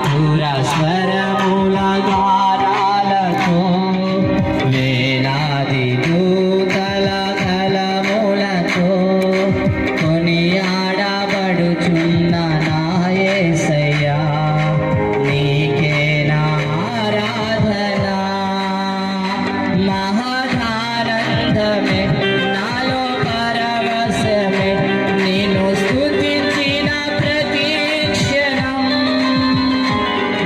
మధుర స్వరముల గారాలతో వేలాది దూతల కలములతో కొనియాడబడుచున్న నా యేసయ్యా నీకే నా ఆరాధన మహదానందమే నాలో పరవశమే నిన్ను స్తుతించిన ప్రతి క్షణం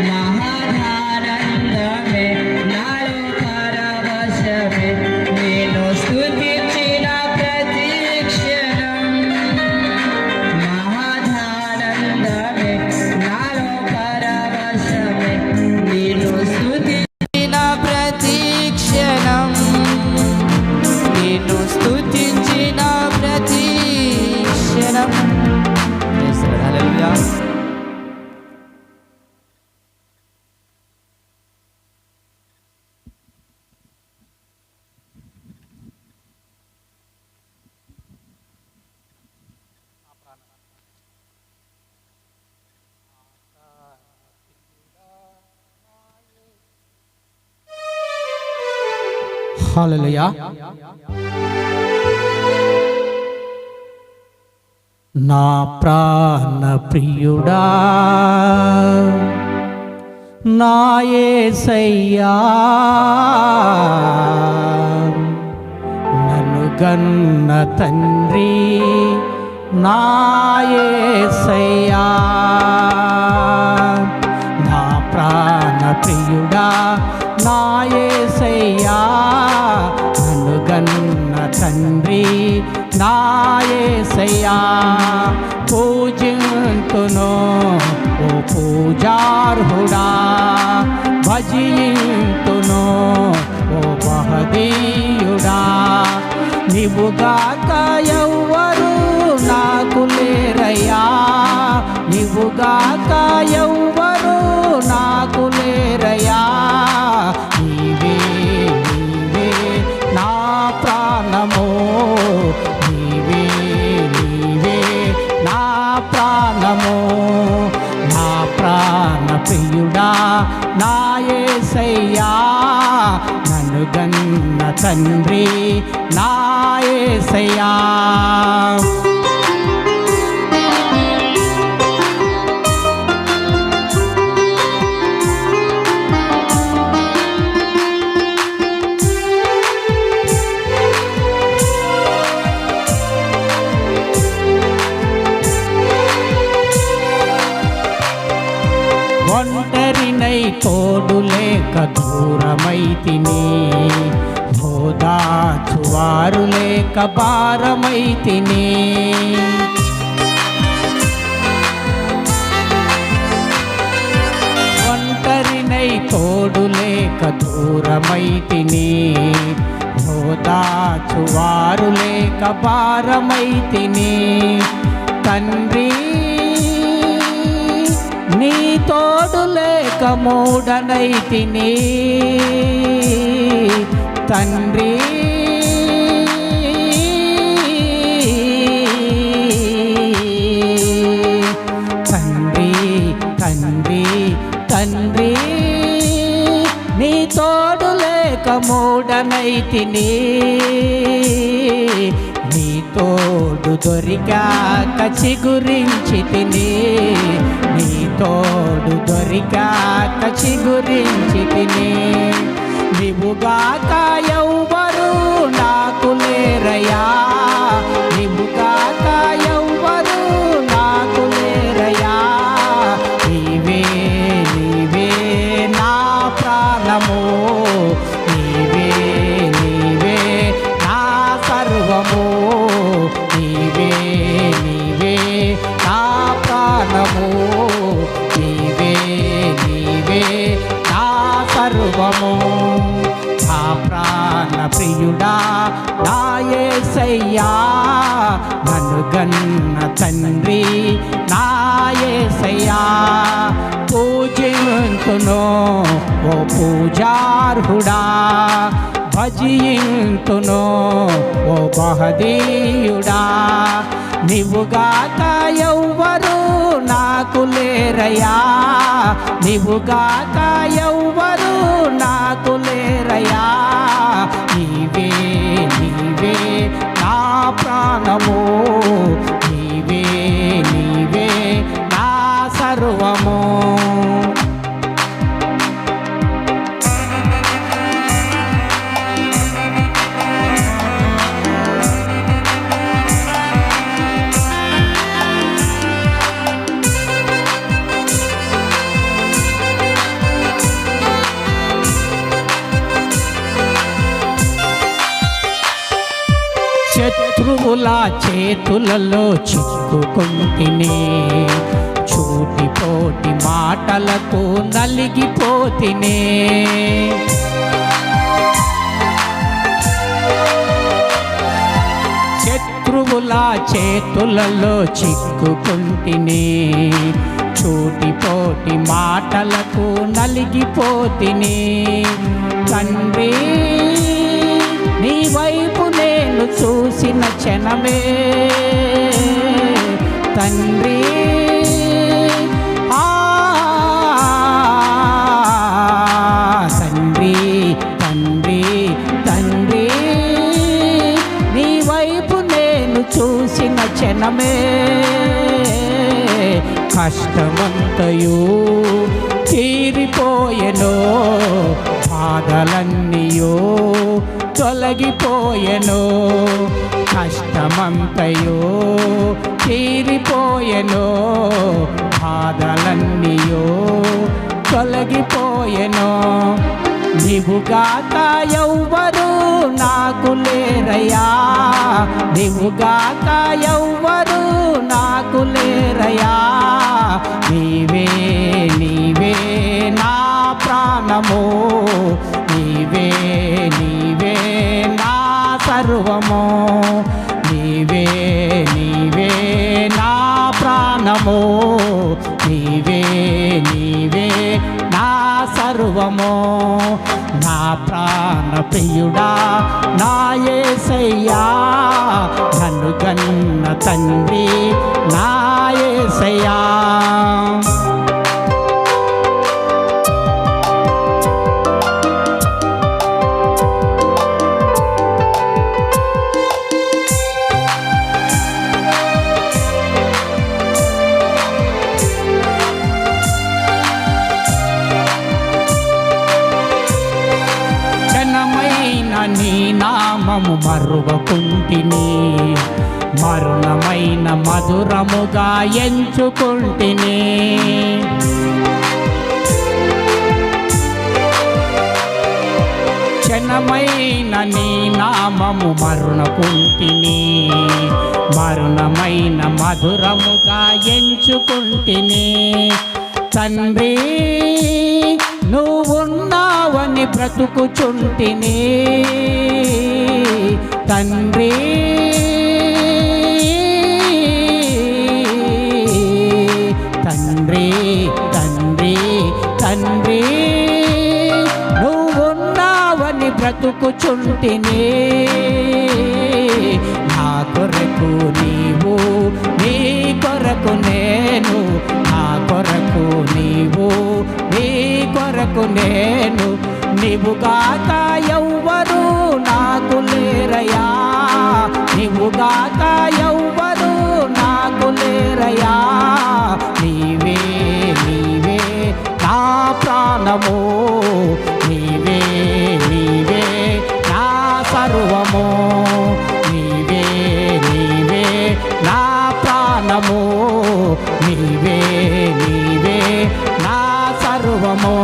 మహదానందమే నాలో పరవశమే నిన్ను స్తుతించిన ప్రతి క్షణం మహదానందమే నాలో పరవశమే నిన్ను స్తుతించిన ప్రతి క్షణం నిన్ను స్తుతించిన ప్రతి క్షణం. హల్లెలూయా. హల్లెలూయా. నా ప్రాణ ప్రియుడా నా యేసయ్యా నన్ను గన్న తండ్రి నా యేసయ్యా నా ప్రాణ ప్రియుడా నా యేసయ్యా నన్ను గన్న తండ్రి నా యేసయ్యా పూజింతును ఓ పూజార్హుడా భజింతును ఓ మహదీయుడా నీవుగాక ఎవ్వరు నాకు లేరయ్యా నీవుగాక ఎవ్వరు నాకు లేరయ్యా నీవే నీవే నా ప్రాణము నీవే నీవే నా ప్రాణము నా ప్రాణ ప్రియుడా నా యేసయ్యా నన్ను గన్న తండ్రి నా యేసయ్యా ఒంటరినై తోడు లేక దూరమైతిని ఓదాచువారు లేక భారమైతిని ఒంటరినై తోడు లేక దూరమైతిని ఓదాచువారు లేక భారమైతిని తండ్రి నీ తోడు లేక మూడనైతిని తండ్రి తండ్రి తండ్రి తండ్రి నీ తోడు లేక మూడనైతిని నీ తోడు దొరికాక చిగురించి తిని నీ తోడు దొరికాక చిగురించి తిని నీవుగాక ఎవ్వరు నాకు లేరయ్యా నీవుగాక ఎవ్వరు నాకు లేరయ్యా నీవే నీవే నా ప్రాణము నీవే నీవే నా సర్వము నీవే నీవే నా ప్రాణము నీవే నీవే నా సర్వము నా ప్రాణ ప్రియుడా నా యేసయ్యా నన్ను గన్న తండ్రి నా యేసయ్యా పూజింతును ఓ పూజార్హుడా భజింతును ఓ మహదీయుడా నీవుగాక ఎవ్వరు నాకు లేరయ్యా నీవుగాక ఎవ్వరు నాకు లేరయ్యా. నీవే నీవే నా ప్రాణము, నీవే నీవే నా సర్వము. శత్రువుల చేతులలో చిక్కుకుంటిని, చూటిపోటి మాటలకు నలిగిపోతినే. శత్రువుల చేతులలో చిక్కుకుంటిని, చూటిపోటి మాటలకు నలిగిపోతిని. తండ్రి నీ వైపు నేను చూసిన క్షణమే, తండ్రి తండ్రి తండ్రి తండ్రి నీ వైపు నేను చూసిన క్షణమే, కష్టమంతయు తీరిపోయెను, బాధలన్నీయో తొలగిపోయెను. కష్టమంతయో తీరిపోయెను, బాధలన్నీయో తొలగిపోయెను. నీవుగాక ఎవ్వరు నాకు లేరయ్యా, నీవుగాక ఎవ్వరు నాకు లేరయ్యా. నీవే నీవే నా ప్రాణము, నీవే నీవే నా సర్వము. నీవే నీవే నా ప్రాణము, నీవే నీవే నా సర్వము. నా ప్రాణ ప్రియుడా నా యేసయ్యా, నన్ను కన్న తండ్రి నా యేసయ్యా. నీ నామము మరువకుంటిని, మరుణమైన మధురముగా ఎంచుకుంటిని. క్షణమైన నీ నామము మరుణకుంటిని, మరుణమైన మధురముగా ఎంచుకుంటిని. తండ్రి నువ్వున్నావని బ్రతుకుచుంటిని, తండ్రి తండ్రి తండ్రి తండ్రి నువ్వున్నావని బ్రతుకుచుంటిని. నా కొరకు నీవు, నీ కొరకు నేను, నా కొరకు నీవు, నీ కొరకు నేను. నీవుగాక ఎవ్వరు నాకు లేరయ్యా, నీవుగాక ఎవ్వరు నాకు లేరయ్యా. నీవే నీవే నా ప్రాణము, నీవే నీవే నా సర్వము. నీవే నీవే నా ప్రాణము, నీవే నీవే నా సర్వము.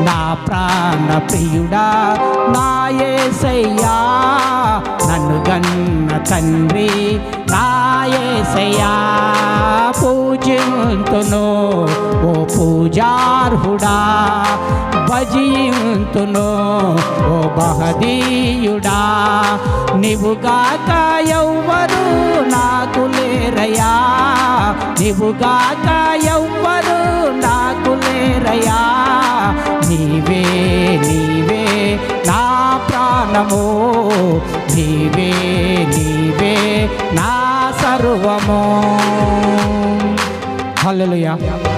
నా ప్రాణ ప్రియుడా నా యేసయ్యా, నన్ను గన్న తండ్రి నా యేసయ్యా. పూజింతును ఓ పూజార్హుడా, భజింతును ఓ మహదీయుడా. నీవుగాక ఎవ్వరు నాకు లేరయ్యా, నీవుగాక ఎవ్వరు నాకు లేరయ్యా. నీవే నీవే నా ప్రాణము, నీవే నీవే నా సర్వము. హల్లెలూయా.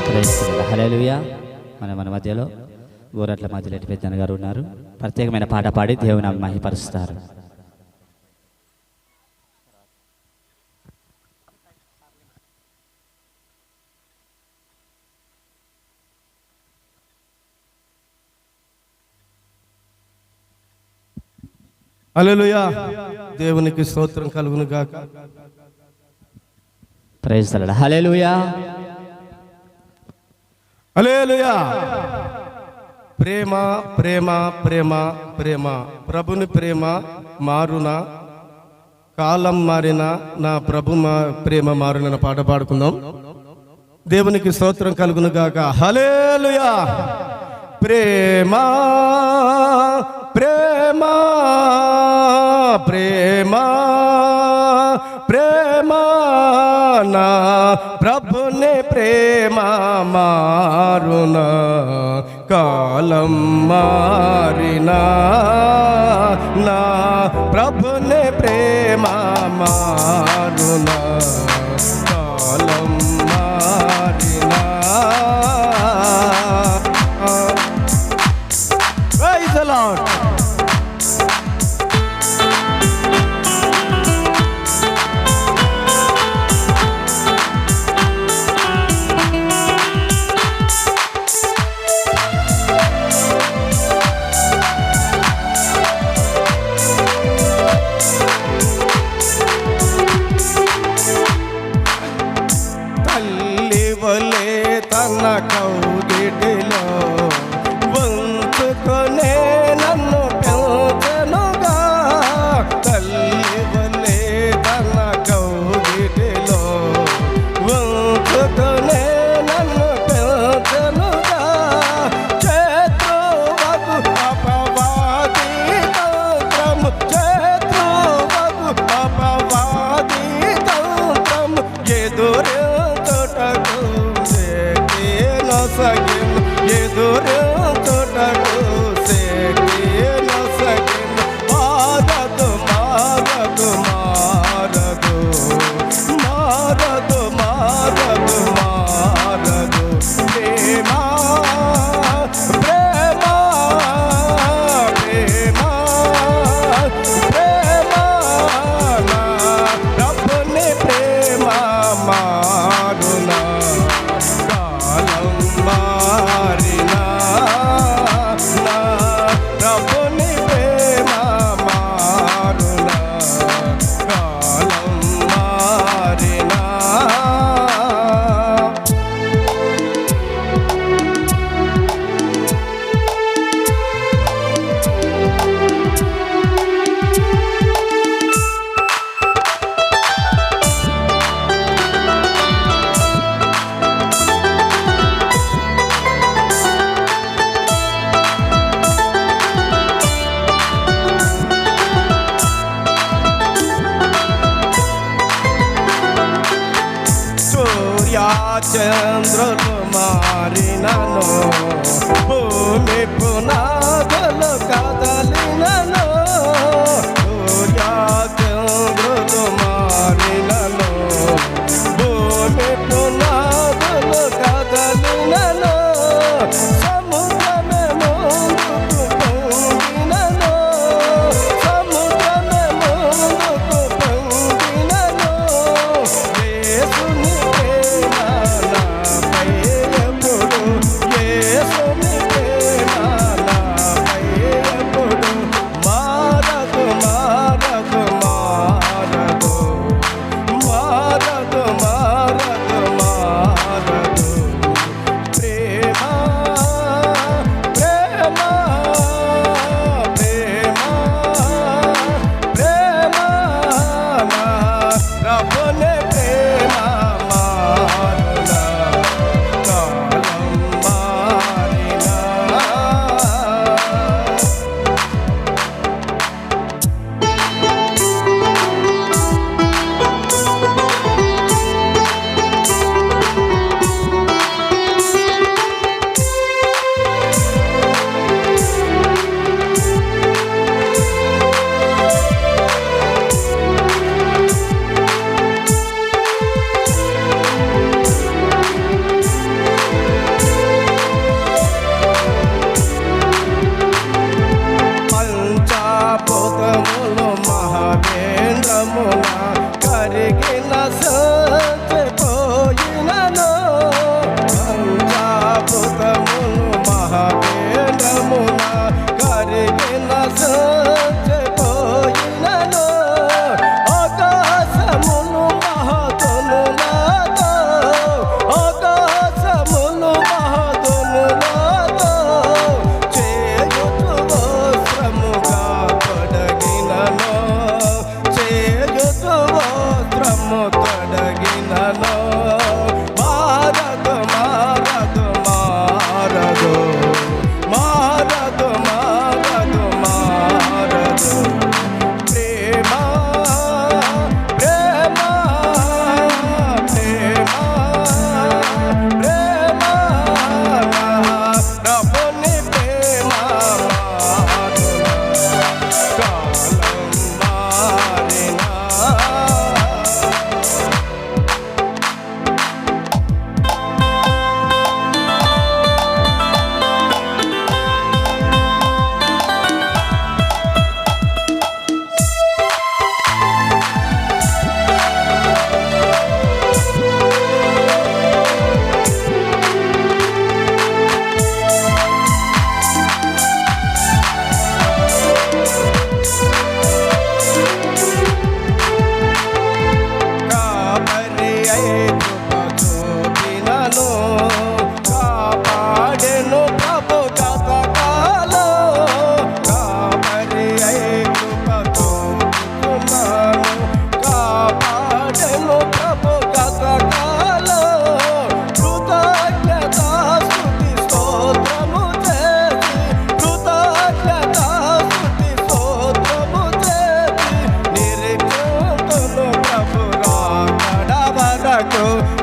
హల్లెలూయా. మన మధ్యలో గోరట్ల మధ్యలో పెద్దన్న గారు ఉన్నారు. ప్రత్యేకమైన పాట పాడి దేవుని మహిమపరుస్తారు. హల్లెలూయా. దేవునికి స్తోత్రం కలుగును గాక. Praise the Lord. Hallelujah. Hallelujah. ప్రేమ ప్రేమ ప్రేమ ప్రేమ, ప్రభుని ప్రేమ మారునా, కాలం మారినా నా ప్రభు ప్రేమ మారున పాట పాడుకుందాం. దేవునికి స్తోత్రం కలుగును గాక. హల్లెలూయా. ప్రేమ ప్రేమ ప్రేమ ప్రేమ, నా ప్రభుని ప్రేమ మారునా, కాలం మారినా నా ప్రభుని ప్రేమ మారునా, కాలం మారినా. Praise the Lord. తన కౌగిటిలో వంచుకొనే నన్ను పెంచెనుగా, తల్లి వలే తన కౌగిటిలో వంచుకొనే నన్ను పెంచెనుగా, శత్రువగు అపవాది తంత్రము, శత్రువగు అపవాది తంత్రము ఎదురించుటకు సగిన్, ఎదురించుటకు శక్తిన సగిన్. మారదు మారదు మారదు మారదు మారదు మారదు, ప్రేమ ప్రేమ ప్రేమ ప్రేమ, నా ప్రభుని ప్రేమ మారునా, కాలం మారినా నా ప్రభుని ప్రేమ మారునా, కాలం మారినా. చంద్రులు మారినను, భూమి పునాదులు కదలినను, చంద్రులు మారినను, భూమి పునాదులు కదలినను, సముద్రమే ముందుకు పొంగినను, సముద్రమే ముందుకు పొంగినను, యేసుని ప్రేమ నాపై ఎప్పుడు, యేసుని ప్రేమ నాపై ఎప్పుడు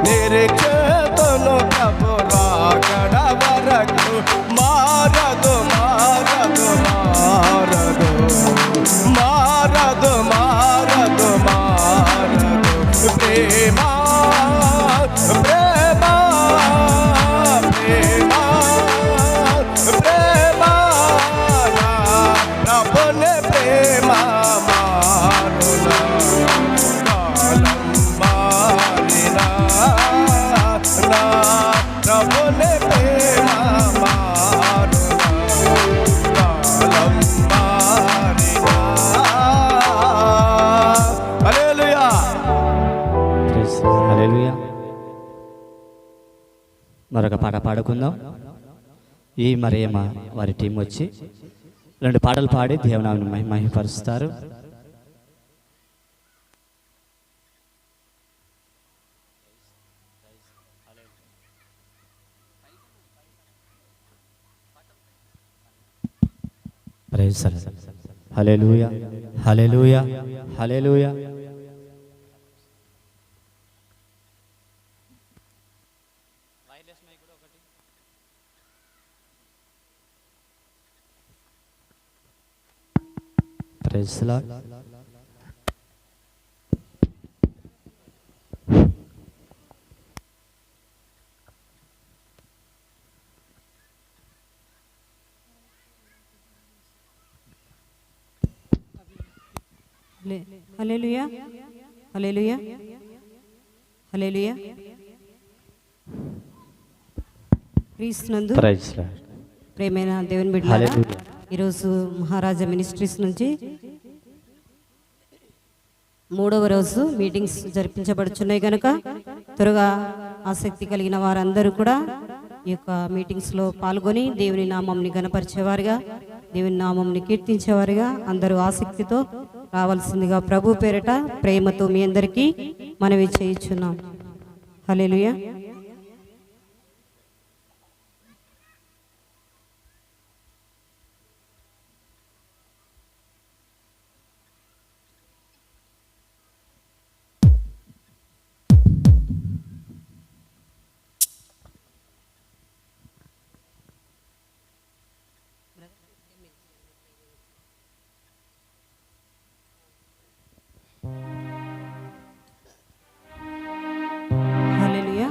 నిరీక్షతను ప్రభు రాకడ వరకు మారదు మారదు మారదు మారదు మారదు మారదు ప్రేమ ప్రేమ ప్రేమ ప్రేమ నా ప్రభుని ప్రేమ మారునా కాలం మారినా నా ప్రభుని ప్రేమ మారునా కాలం మారినా. హల్లెలూయా. హల్లెలూయా. మరొక పాట పాడుకుందాం. ఈ మరేమ వారి టీం వచ్చి 2 పాటలు పాడి దేవునామని మహిమపరుస్తారు. Hallelujah hallelujah hallelujah. Praise the Lord. Hallelujah hallelujah hallelujah. క్రీస్తునందు ప్రైజ్ ది లార్డ్. ప్రేమైన దేవుని బిడ్డలారా, హల్లెలూయా. ఈరోజు మహారాజా మినిస్ట్రీస్ నుంచి 3వ రోజు మీటింగ్స్ జరిపించబడుచున్నాయి కనుక త్వరగా ఆసక్తి కలిగిన వారందరూ కూడా ఈ యొక్క మీటింగ్స్లో పాల్గొని దేవుని నామంని గణపరిచేవారుగా, దేవుని నామంని కీర్తించేవారుగా అందరూ ఆసక్తితో రావాల్సిందిగా ప్రభు పేరట ప్రేమతో మీ అందరికీ మనవి చేయుచున్నాం. హల్లెలూయా. Hallelujah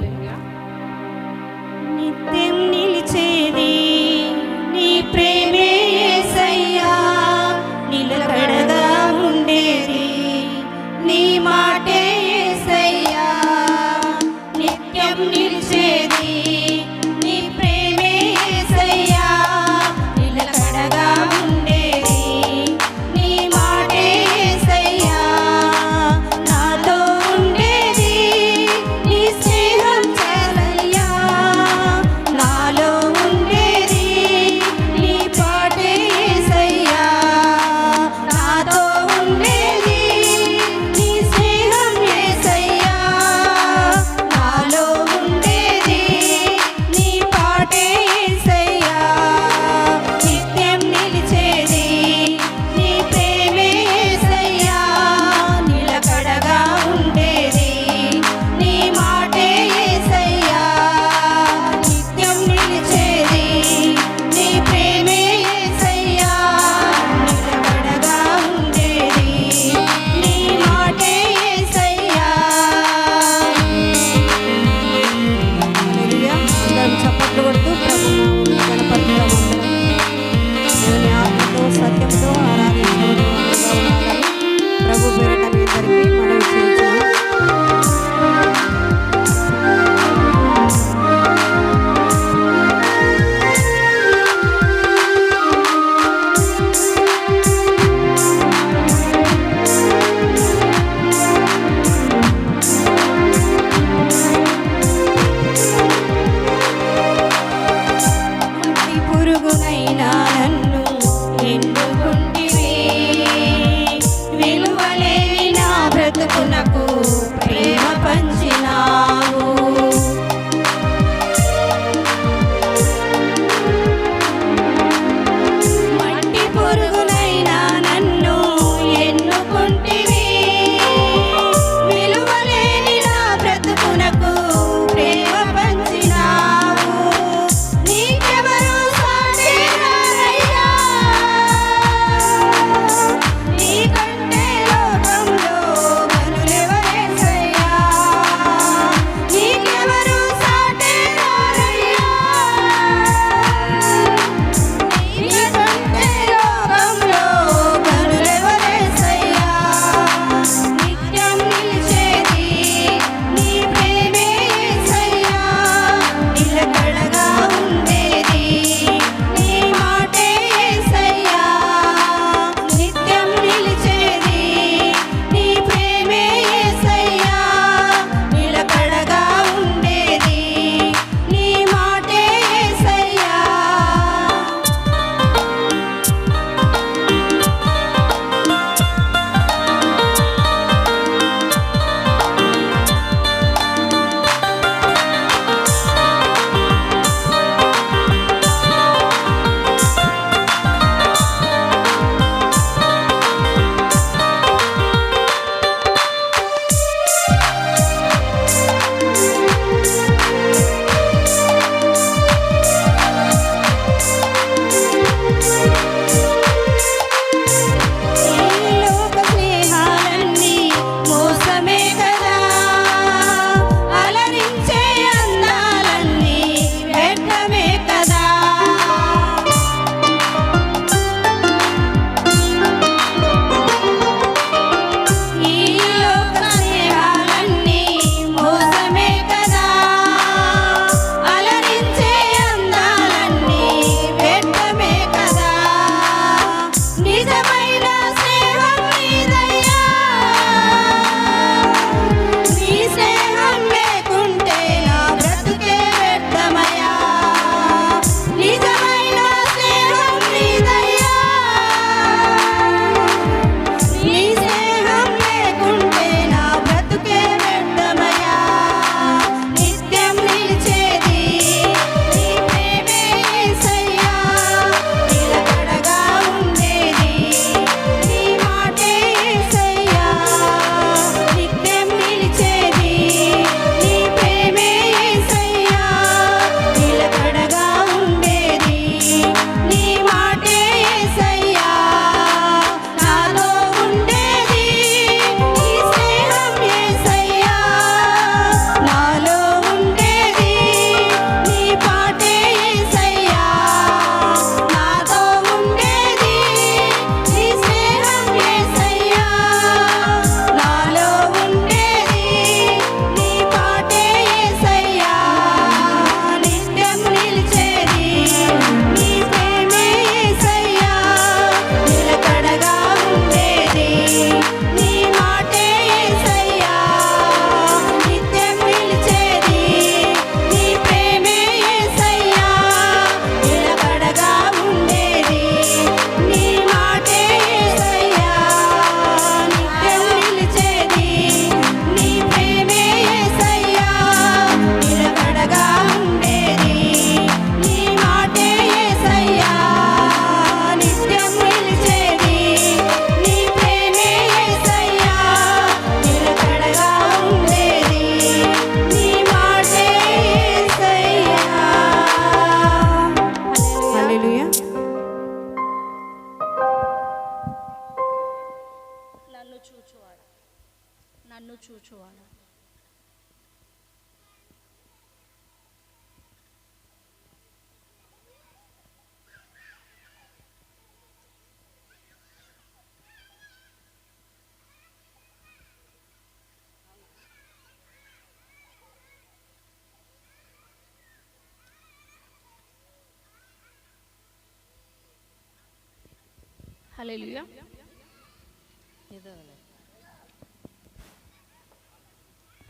hallelujah.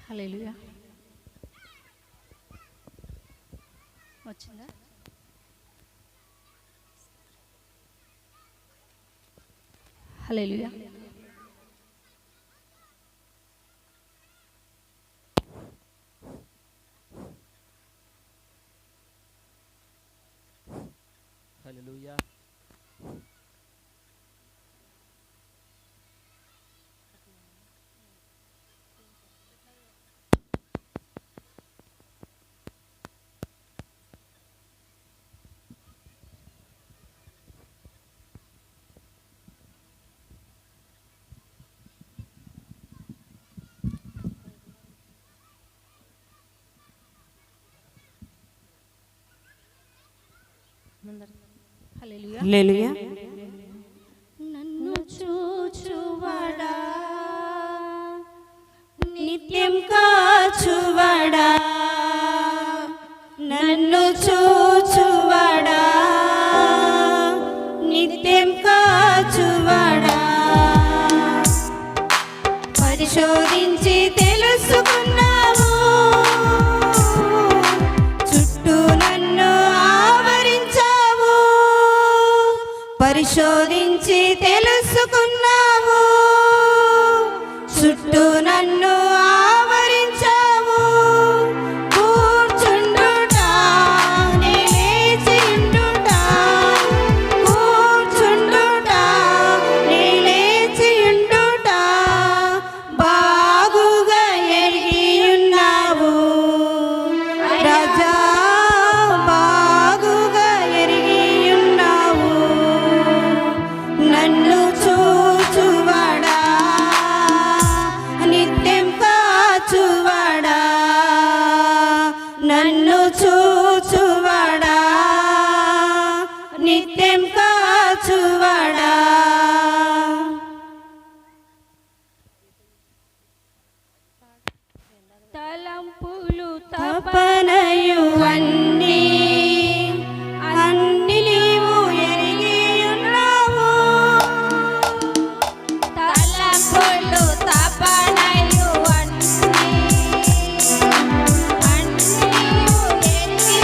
హల్లెలూయా. వచ్చిందా? హల్లెలూయా. హల్లెలూయా. హల్లెలూయా. హల్లెలూయా. నన్ను చూచువాడా, నిత్యం కాచువాడా, నన్ను చూచువాడా, నిత్యం కాచువాడా, పరిశోధించి తెలుసుకున్నావు, చుట్టూ నన్ను ఆవరించావు, పరిశోధించి తెలుసుకున్నావు, చుట్టూ నన్ను ఆవరించావు, కూర్చుండుట నే లేచియుండుట, కూర్చుండుట నే లేచియుండుట, బాగుగా ఎరిగియున్నావు రాజా, బాగుగా ఎరిగియున్నావు, నన్ను చూచువాడా, నిత్యం కాచువాడా, నన్ను చూచువాడా, నిత్యం కాచువాడా. తలంపులు తపనయు అన్నీ అన్ని నీవు ఎరిగియున్నావు, తలంపులు తపనయు అన్నీ నీవు ఎరిగియున్నావు,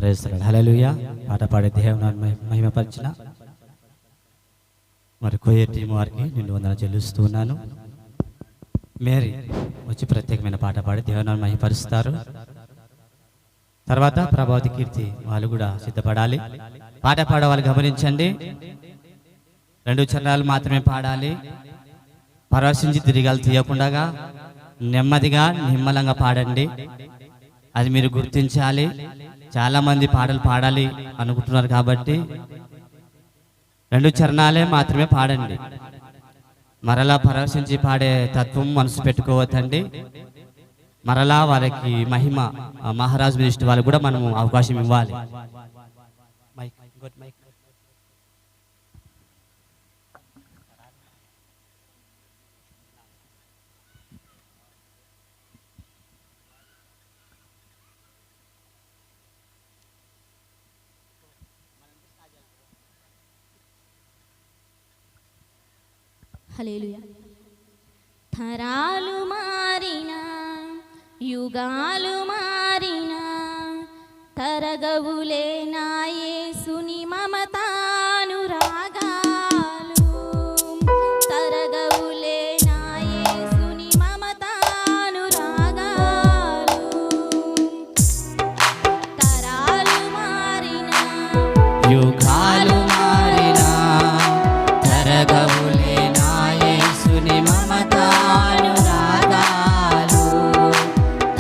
ప్రైజ్ హల్లెలూయా. పాట పాడే దేవుని మహిమపరిచిన మరి కోయ టీం వారికి నిండు వందనాలు చెల్లిస్తూ ఉన్నాను. మేరీ వచ్చి ప్రత్యేకమైన పాట పాడి దేవుని మహిమపరుస్తారు. తర్వాత ప్రభావతి కీర్తి వాళ్ళు కూడా సిద్ధపడాలి. పాట పాడే వాళ్ళు గమనించండి, 2 చరణాలు మాత్రమే పాడాలి. పరవశించి తిరిగాలు తీయకుండా నెమ్మదిగా నిమ్మలంగా పాడండి. అది మీరు గుర్తించాలి. చాలామంది పాటలు పాడాలి అనుకుంటున్నారు కాబట్టి 2 చరణాలే మాత్రమే పాడండి. మరలా పరవశించి పాడే తత్వం మనసు పెట్టుకోవద్దండి. మరలా వారికి మహిమ మహారాజ్ మినిస్టర్ వాళ్ళకి కూడా మనము అవకాశం ఇవ్వాలి. హల్లెలూయా. తరాలు మారినా యుగాలు మారినా తరగవులే నా యేసుని మమతానురాగాలు. తరగవులే నా యేసుని మమతానురాగాలు. తరాలు మారినా యుగాలు మారినా తరగవులే నా యేసుని మమతానురాగాలు.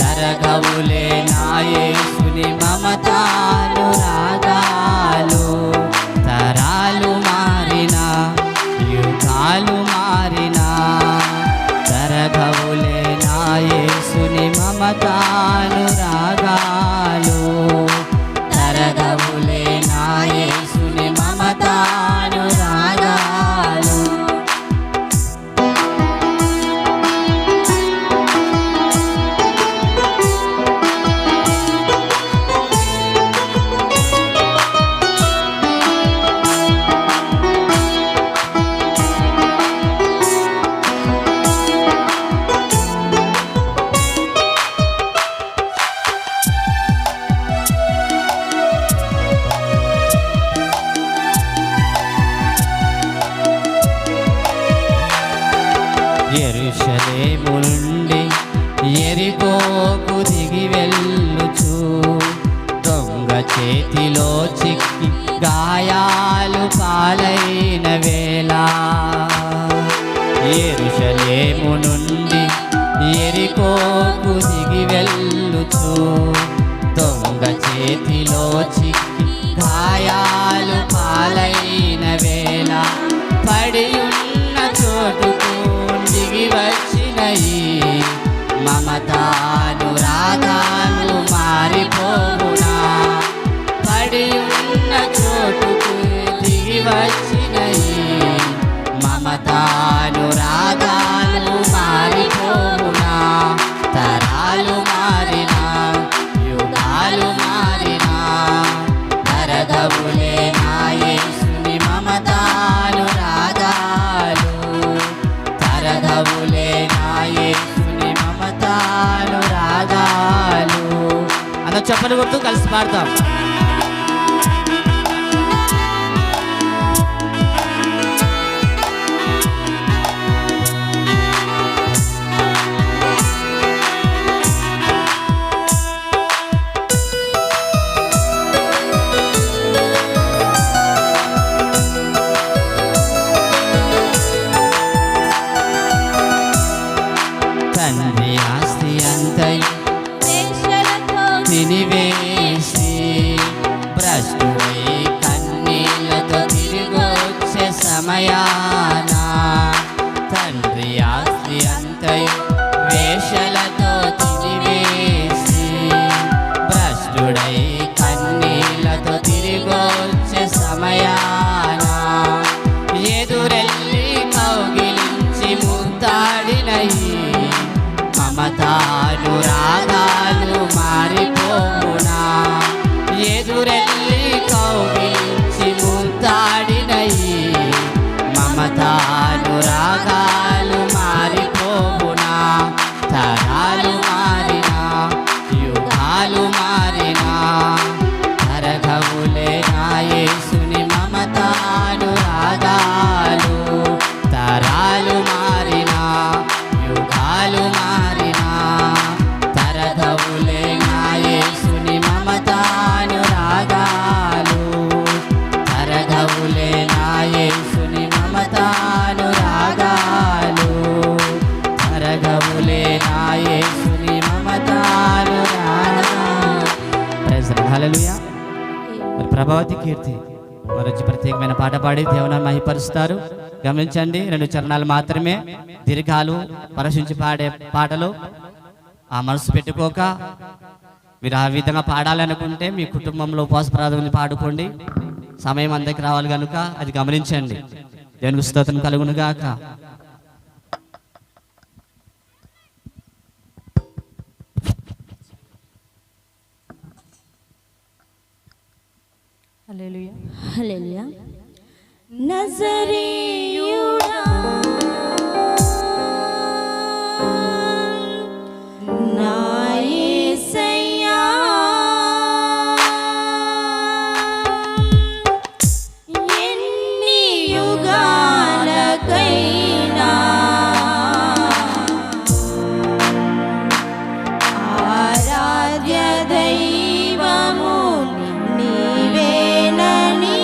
తరగవులే నా యేసుని మమతానురాగాలు. తరాలు మారినా యుగాలు మారినా తరగవులే నా యేసుని మమతానురాగాలు. తరగవులే నా యేసుని మమతానురాగాలు. యెరూషలేము నుండి యెరికోకు దిగి వెళ్ళుచు దొంగ చేతిలో చిక్కి గాయాలు పాలైన వేళ. యెరూషలేము నుండి యెరికోకు దిగి వెళ్ళుచు దొంగ చేతిలో చిక్కి గాయాలు పాలైన వేళ. పడి ఉన్న చోటుకు దిగి వచ్చినయి మమతానురాగాలు మారిపోవునా. పడి ఉన్న చోటుకు దిగి వచ్చినయి మమతానురాగాలు మారిపోవునా. తరాలు మారినా యుగాలు మారినా తరగవులే నా యేసుని మమతానురాగాలు. తరగవులే నా యేసుని మమతానురాగాలు. అలా చెప్పలు కొడుతూ కలిసి పాడతాం. తండ్రి ఆస్తి అంతయు వేశ్యలతో తినివేసి భ్రష్టుడై కన్నీళ్లతో తిరిగొచ్చే సమయాన. తండ్రి ఆస్తి అంతయు వేషలతో తినివేసి భ్రష్టుడై కన్నీళ్లతో తిరిగొచ్చే సమయాన. ఎదురెళ్ళి కౌగిలించి ముద్దాడినయి మమతానురాగాలు మారిపోవునా. ఎదురెళ్ళి కౌగిలించి ముద్దాడినయి మమతానురాగాలు మారి ప్రభావతి కీర్తి మరొచ్చి ప్రత్యేకమైన పాట పాడి దేవుని మహిపరుస్తారు. గమనించండి, 2 చరణాలు మాత్రమే, దీర్ఘాలు పరశించి పాడే పాటలు ఆ మనసు పెట్టుకోక మీరు ఆ విధంగా పాడాలనుకుంటే మీ కుటుంబంలో ఉపవాస ప్రార్థనలు పాడుకోండి. సమయం అందరికి రావాలి కనుక అది గమనించండి. దేవునికి స్తోత్రం కలుగును గాక. హల్లెలూయా. నజరేయుడా నా యేసయ్యా, ఎన్ని యుగాలకైనా ఆరాధ్య దైవము నీవేనని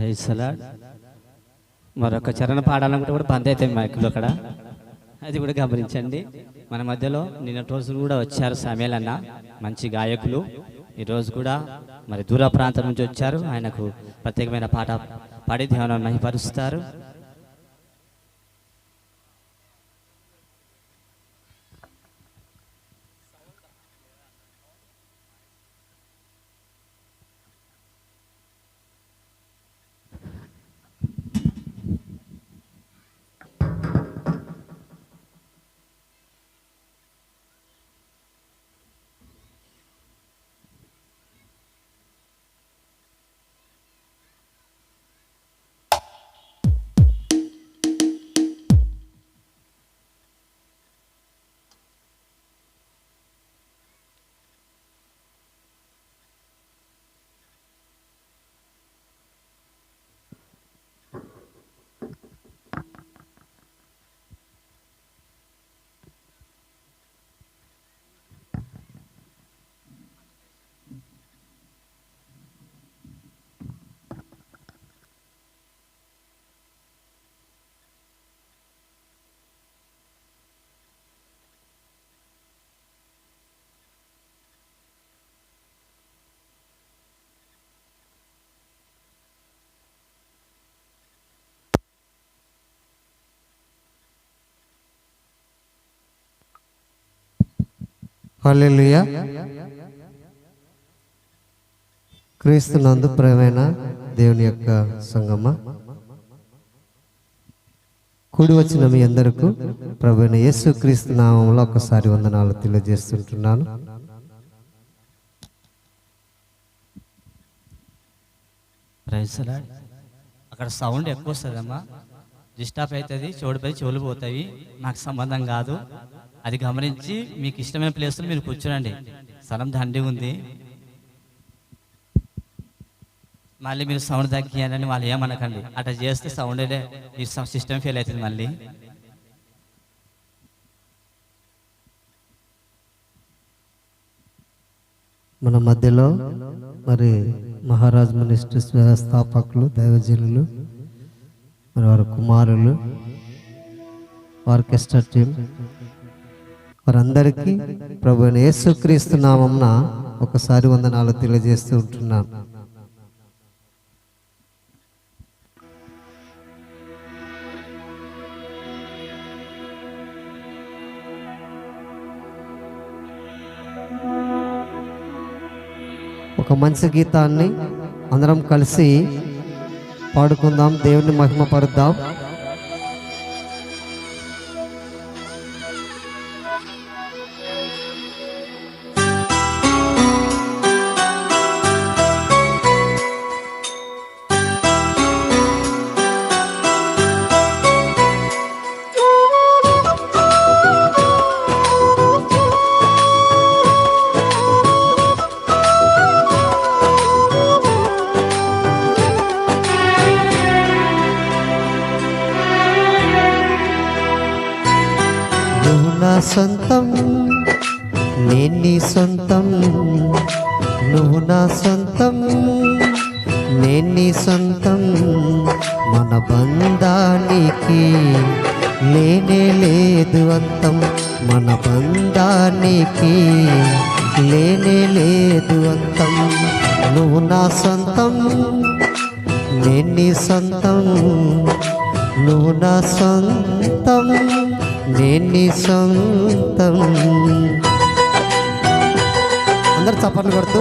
ప్రైజ్ అలాడ్. మరొక చరణ పాడాలనుకుంటే కూడా బంద్ అవుతాయి మైకులు అక్కడ, అది కూడా గమనించండి. మన మధ్యలో నిన్నటి రోజులు కూడా వచ్చారు సమేల్ అన్న, మంచి గాయకులు. ఈరోజు కూడా మరి దూర ప్రాంతం నుంచి వచ్చారు. ఆయనకు ప్రత్యేకమైన పాట పాడి దేవుని మహిమపరుస్తారు. హల్లెలూయా. క్రీస్తునందు ప్రియమైన దేవుని యొక్క సంగమ, కూడి వచ్చిన మీ అందరికీ ప్రభువైన యేసుక్రీస్తు నామములో ఒకసారి వందనాలు తెలియజేస్తుంటున్నాను. ప్రైజ్ అలాడ్. అక్కడ సౌండ్ ఎక్కువ వస్తుందమ్మా, డిస్టర్బ్ అవుతుంది, చెవుడిపై చెవులు పోతాయి. నాకు సంబంధం కాదు, అది గమనించి మీకు ఇష్టమైన ప్లేస్లో మీరు కూర్చోండి. స్థలం దండి ఉంది. మళ్ళీ మీరు సౌండ్ తగ్గియాలని వాళ్ళు ఏమనకండి, అట్లా చేస్తే సౌండే మీ సిస్టమ్ ఫెయిల్ అవుతుంది మళ్ళీ. మన మధ్యలో మరి మహారాజ్ మినిస్ట్రీస్ వ్యవస్థాపకులు, దైవజనులు, మరి వారి కుమారులు, ఆర్కెస్ట్రా టీం, వారందరికీ ప్రభువైన యేసుక్రీస్తు నామమున ఒకసారి వందనాలు తెలియజేస్తూ ఉంటున్నాను. ఒక మంచి గీతాన్ని అందరం కలిసి పాడుకుందాం, దేవుని మహిమపరుద్దాం. సొంతం నేను నీ సొంతం, నువ్వు నా సొంతం నేను నీ సొంతం. మన బంధానికి లేనే లేదు అంతం, మన బంధానికి లేనే లేదు అంతం. నువ్వు నా సొంతం నేను నీ సొంతం, నువ్వు నా సొంతం నేను నీ సొంతం. అందరు చప్పట్లు కొడుతూ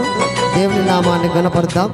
దేవుని నామాన్ని ఘనపరుద్దాం.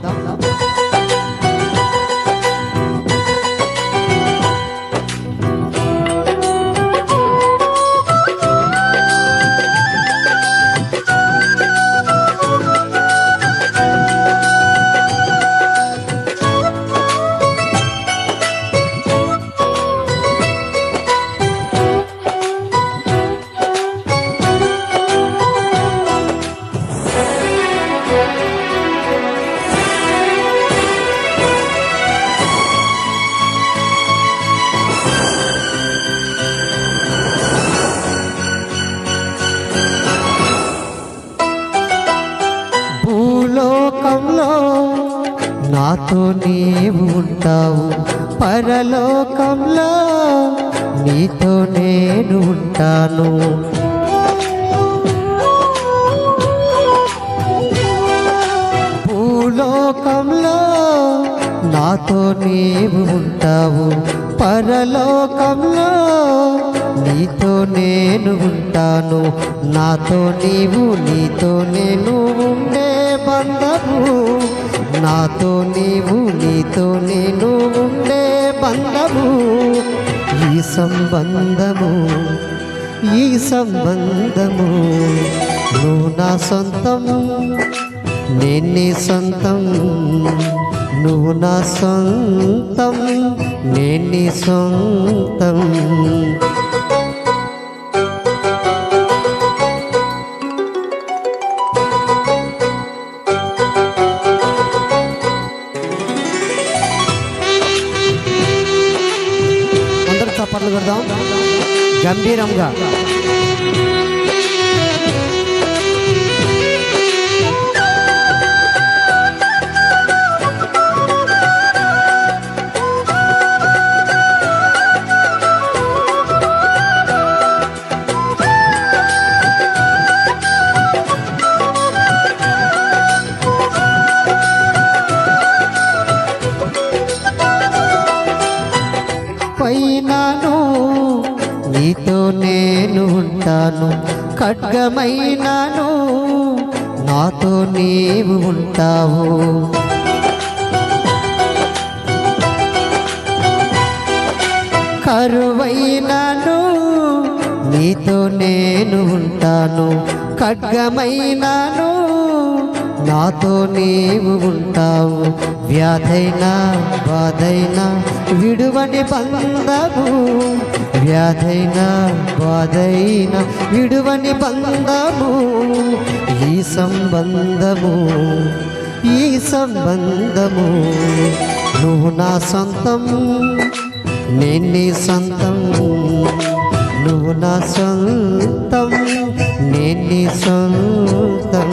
నాతో నీవు ఉంటావు, పరలోకంలో నీతో నేను ఉంటాను. భూలోకంలో నాతో నీవు ఉంటావు, పరలోకంలో నీతో నేను ఉంటాను. నాతో నీవు నీతో నేను ఉండే బంధము, నాతో నీవు నీతో నేను ఉండే బంధము. ఈ సంబంధము ఈ సంబంధము నువ్వు నా సొంతం, నేను నీ సొంతం. నువ్వు నా సొంతం, నేను నీ సొంతం. అందరూ చప్పట్లు కొడదాం గంభీరంగా. పైనాను నీతో నేను ఉంటాను, ఖడ్గమైనాను నాతో నీవు ఉంటావు. కరువైనాను నీతో నేను ఉంటాను, ఖడ్గమైనాను నాతో నీవు ఉంటావు. వ్యాధైనా బాధైనా విడువని బంధము, వ్యాధైనా బాధైనా విడువని బంధము. ఈ సంబంధము ఈ సంబంధము నువ్వు నా సొంతం, నేను నీ సొంతం. నువ్వు నా సొంతం, నేను నీ సొంతం.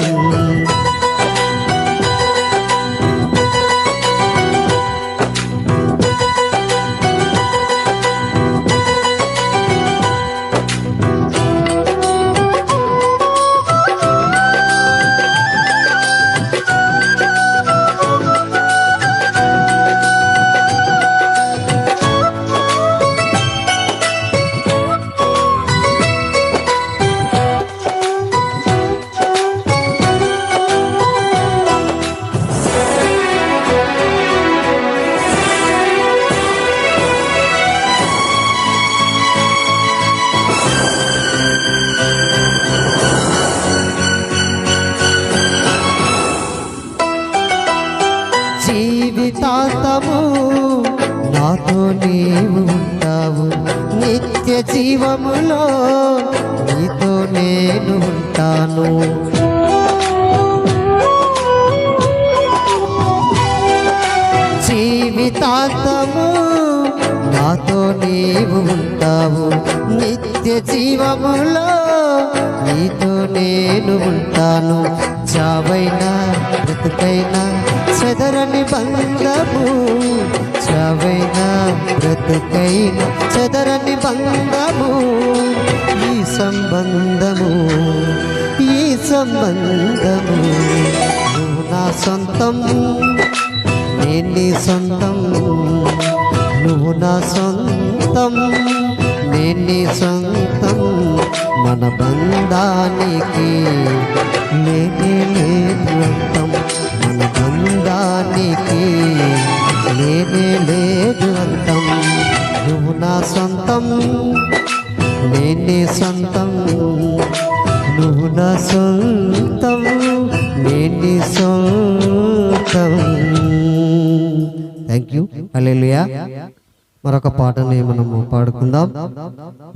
జీవితాంతము నాతో నీవు ఉంటావు, నిత్య జీవములో నీతో నేను ఉంటాను. జీవితాంతము నాతో నీవు ఉంటావు, నిత్య జీవములో నీతో నేను ఉంటాను. చావైనా బ్రతుకైనా చెదరని బంధము, చావైనా బ్రతుకైనా చెదరని బంధము. ఈ సంబంధము ఈ సంబంధము నువ్వు నా సొంతం, నేను నీ సొంతం. నువ్వు నా సొంతం, నేను నీ సొంతం. మన బంధానికి లేనే లేదు అంతం, మన బంధానికి లేనే లేదు అంతం. నువ్వు నా సొంతం, నేను నీ సొంతం. నువ్వు నా సొంతం, నేను నీ సొంతం. Thank you. హల్లెలూయా. మరొక పాటని మనము పాడుకుందాం.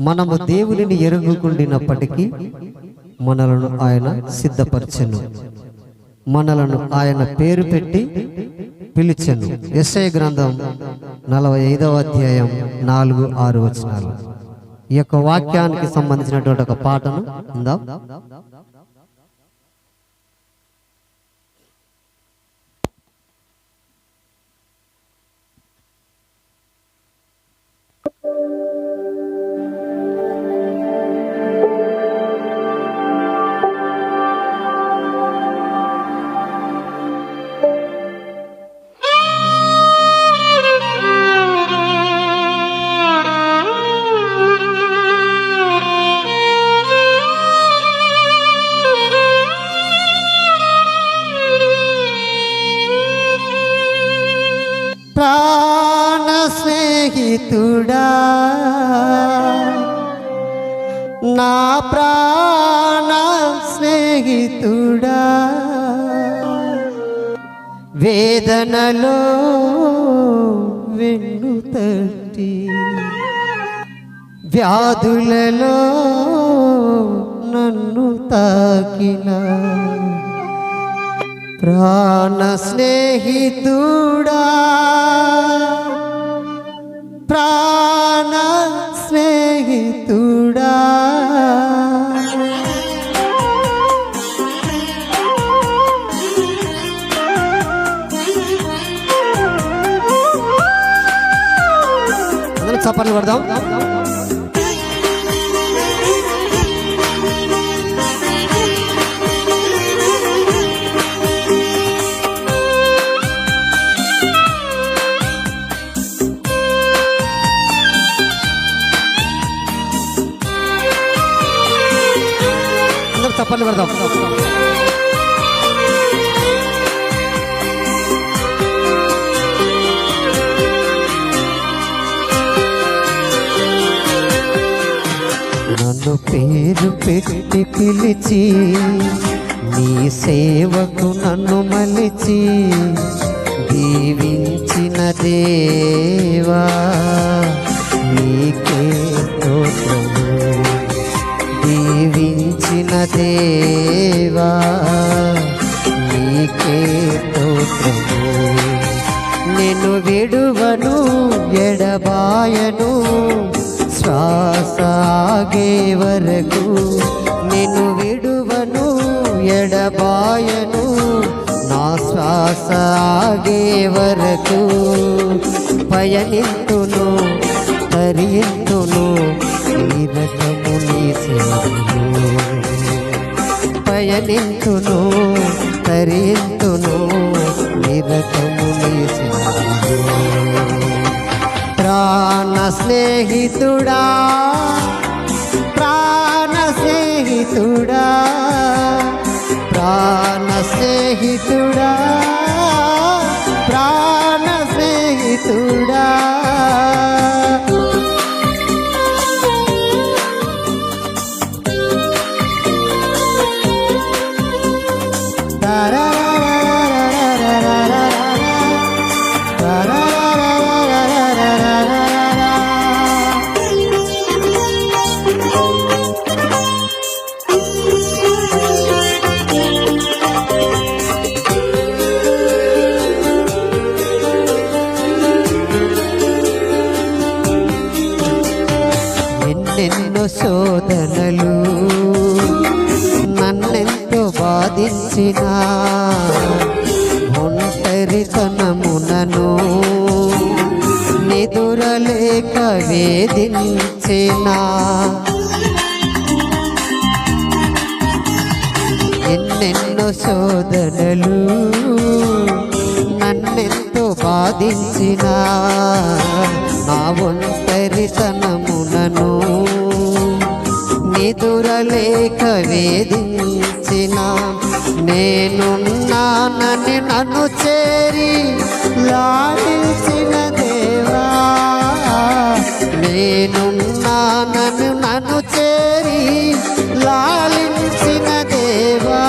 మనము దేవునిని ఎరుగుకుండినప్పటికీ మనలను ఆయన సిద్ధపరచెను, మనలను ఆయన పేరు పెట్టి పిలిచెను. యెషయా గ్రంథం 45వ అధ్యాయం 4-6 వచనాలు. ఈ యొక్క వాక్యానికి సంబంధించినటువంటి ఒక పాటను ఉందా. ప్రాణ స్నేహితుడా, నా ప్రాణ స్నేహితుడా, వేదనలో వెన్ను తట్టి వ్యాధులలో నన్ను తాకిన ప్రాణ స్నేహితుడా, ప్రాణ స్నేహితుడా, అందరం చప్పట్లు కొడదాం. చప్పట్లు పెడదాం. నన్ను పేరు పెట్టి పిలిచి నీ సేవకు నన్ను మలిచి దీవించిన దేవా నీకే స్తోత్రము, దీవించిన దేవా నీకే స్తోత్రము. నిన్ను విడువను ఎడబాయను శ్వాస ఆగే వరకు, నిన్ను విడువను ఎడబాయను నా శ్వాస ఆగే వరకు. పయనింతును తరియింతును నిరతము నీ సేవలో, పయనింతును తరియింతును నిరతము నీ సేవలో. ప్రాణ స్నేహితుడా, ప్రాణ స్నేహితుడా, ప్రాణ స్నేహితుడా, ప్రాణ స్నేహితుడా, ఎన్నెన్నో శోధనలు నన్నెంతో బాధించిన ఒంటరితనమునను నిదురలేక వేధించిన, ఎన్నెన్నో శోధనలు నన్నెంతో బాధించిన నా ఒంటరితనమునను నిదురలేక వేధించిన, నేనున్నానని నన్ను చేరి లాడించిన దేవా, నేనున్నానని నన్ను చేరి లాలించిన దేవా.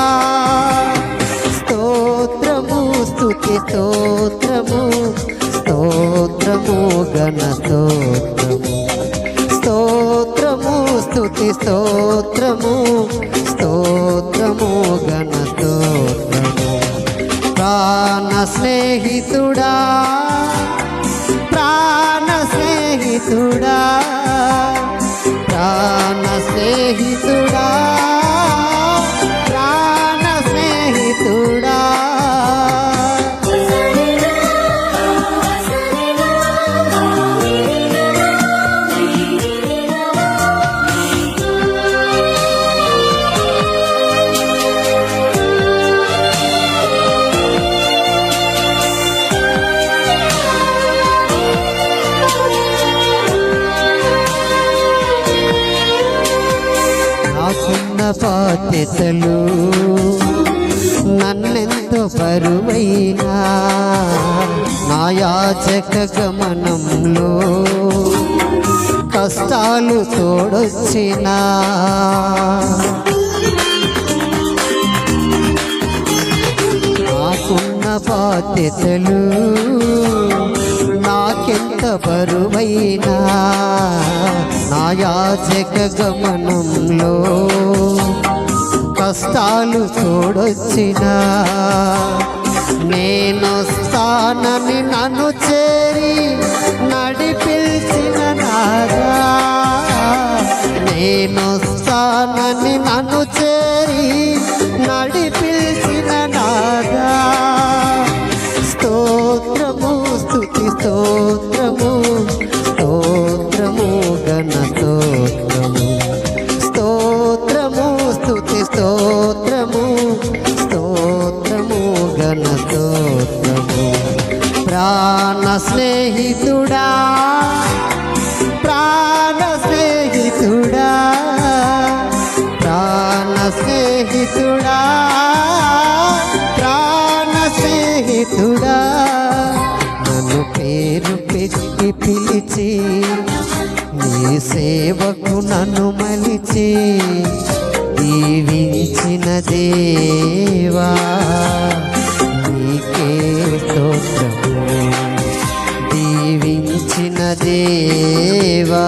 స్తోత్రము స్తుతి స్తోత్రము, స్తోత్రము గణ స్తోత్రము, స్తోత్రము స్తుతి స్తోత్రము, స్తోత్రము గణ స్తోత్రము. ప్రాణ స్నేహితుడా, ప్రాణ స్నేహితుడా, ప్రాణ స్నేహితుడా, ప్రాణ స్నేహితుడా, బాధ్యతలు నన్నెంతో బరువైనా నా యాచక గమనంలో కష్టాలు తోడొచ్చినా నాకున్న బాధ్యతలు నాకెంత బరువైనా నా యాచక గమనంలో కష్టాలు తోడొచ్చినా నేనొస్తానని నన్ను చేరి నడిపించిన నాదా నేనొస్తానని నన్ను చేరి నడిపించిన నాదా స్తోత్రము స్తుతి స్తోత్రము స్తోత్రము గణ స్తోత్రము స్తోత్రము స్తుతి స్తోత్రము స్తోత్రము గణ స్తోత్రము ప్రాణ స్నేహితుడా ప్రాణ స్నేహితుడా ప్రాణ స్నేహితుడా ప్రాణ స్నేహితుడా నన్ను పేరు పెట్టి పిలిచి నీ సేవకు నన్ను మలిచి దీవించిన దేవా నీకే స్తోత్రము దీవించిన దేవా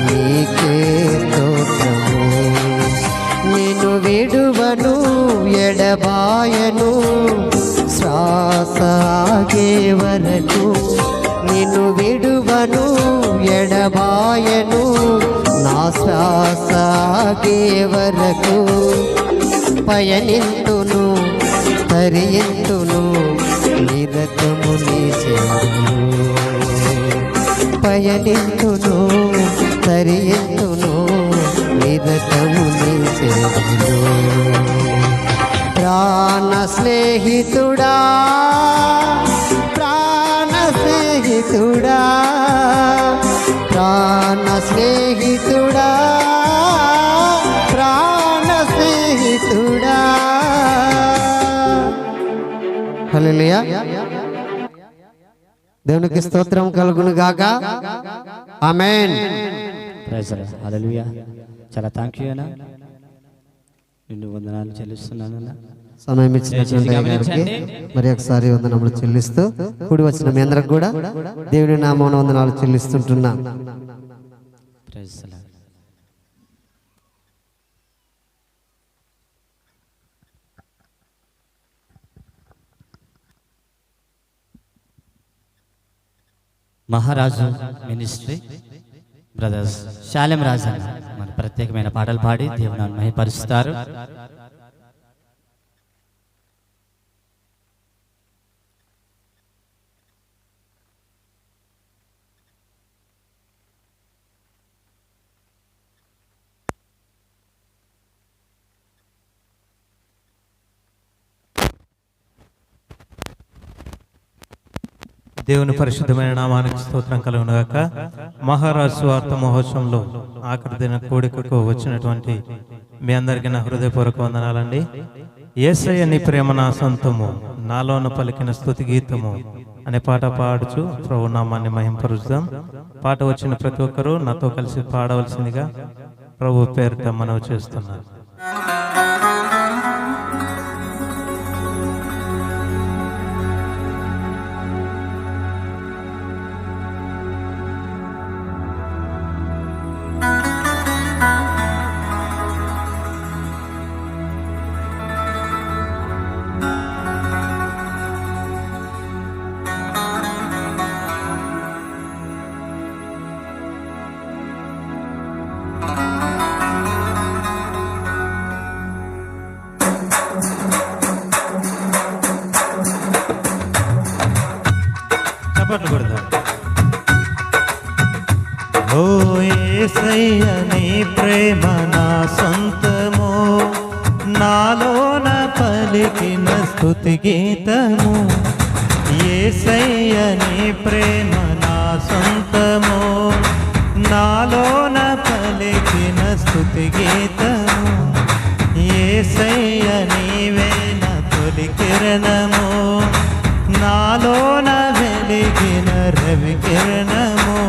నీకే స్తోత్రము నిన్ను విడువను ఎడబాయను శ్వాస ఆగే వరకు నిన్ను విడువను ఎడబాయను నా శ్వాస ఆగే వరకు పయనింతును తరియింతును నిరతము నీ సేవలో పయనింతును తరియింతును నిరతము నీ సేవలో ప్రాణ స్నేహితుడా ప్రాణ స్నేహితుడా ప్రాణ స్నేహితుడా ప్రాణ స్నేహితుడా హల్లెలూయా దేవునికి స్తోత్రం కలుగును గాక ఆమేన్ ప్రైజ్ ది లార్డ్ హల్లెలూయా చాలా థాంక్యూ అన్న నిన్ను వందనాలు చెల్లిస్తున్నాను అన్న సమయం ఇచ్చినటువంటి గారికి మరి ఒకసారి వందనములు చెల్లిస్తూ కూడి వచ్చిన మీ అందరికి కూడా దేవుని నామమున వందనాలు చెల్లిస్తుంటున్నా ప్రైజ్ ది లార్డ్ మహారాజు మినిస్ట్రీ బ్రదర్స్ శాలెం రాజు అన్న మన ప్రత్యేకమైన పాటలు పాడి దేవుని మహిమపరుస్తారు. దేవుని పరిశుద్ధమైన నామానికి స్తోత్రం కలుగునుగాక. మహారాజు స్వార్థ మహోత్సవంలో ఆఖరి దిన కోడికకు వచ్చినటువంటి మీ అందరికీ నా హృదయపూర్వక వందనాలండి. యేసయ్య నీ ప్రేమ నా సొంతము, నాలోన పలికిన స్తుతి గీతము అనే పాట పాడుచు ప్రభు నామాన్ని మహింపరుద్దాం. పాట వచ్చిన ప్రతి ఒక్కరూ నాతో కలిసి పాడవలసిందిగా ప్రభు పేరిట మనవి చేస్తున్నాను. ఓ యేసయ్య నీ ప్రేమ నా సొంతము, నాలోన పలికిన స్తుతి గీతము. యేసయ్య నీ ప్రేమ నా సొంతము, నాలోన పలికిన స్తుతి గీతము. యేసయ్య నీవే నా తొలి రవి కిరణము,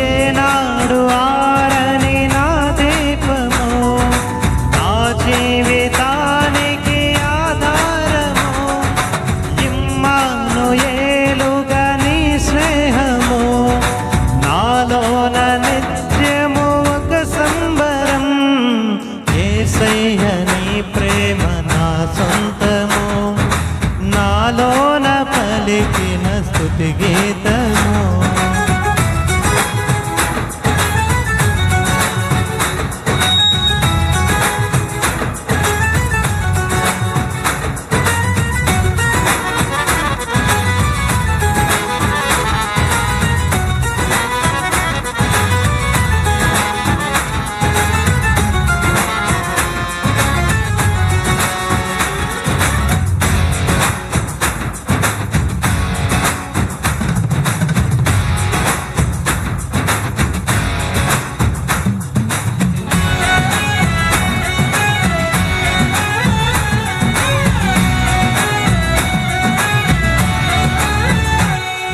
ఏనాడు ఆరని నా దీపము, నా జీవితానికి ఆధారము, ఇమ్మానుయేలుగా నీ స్నేహము, నాలోన నిత్యము ఒక సంబరం. యేసయ్య నీ ప్రేమ నా సొంతము, నాలోన పలికిన స్తుతి గీతము.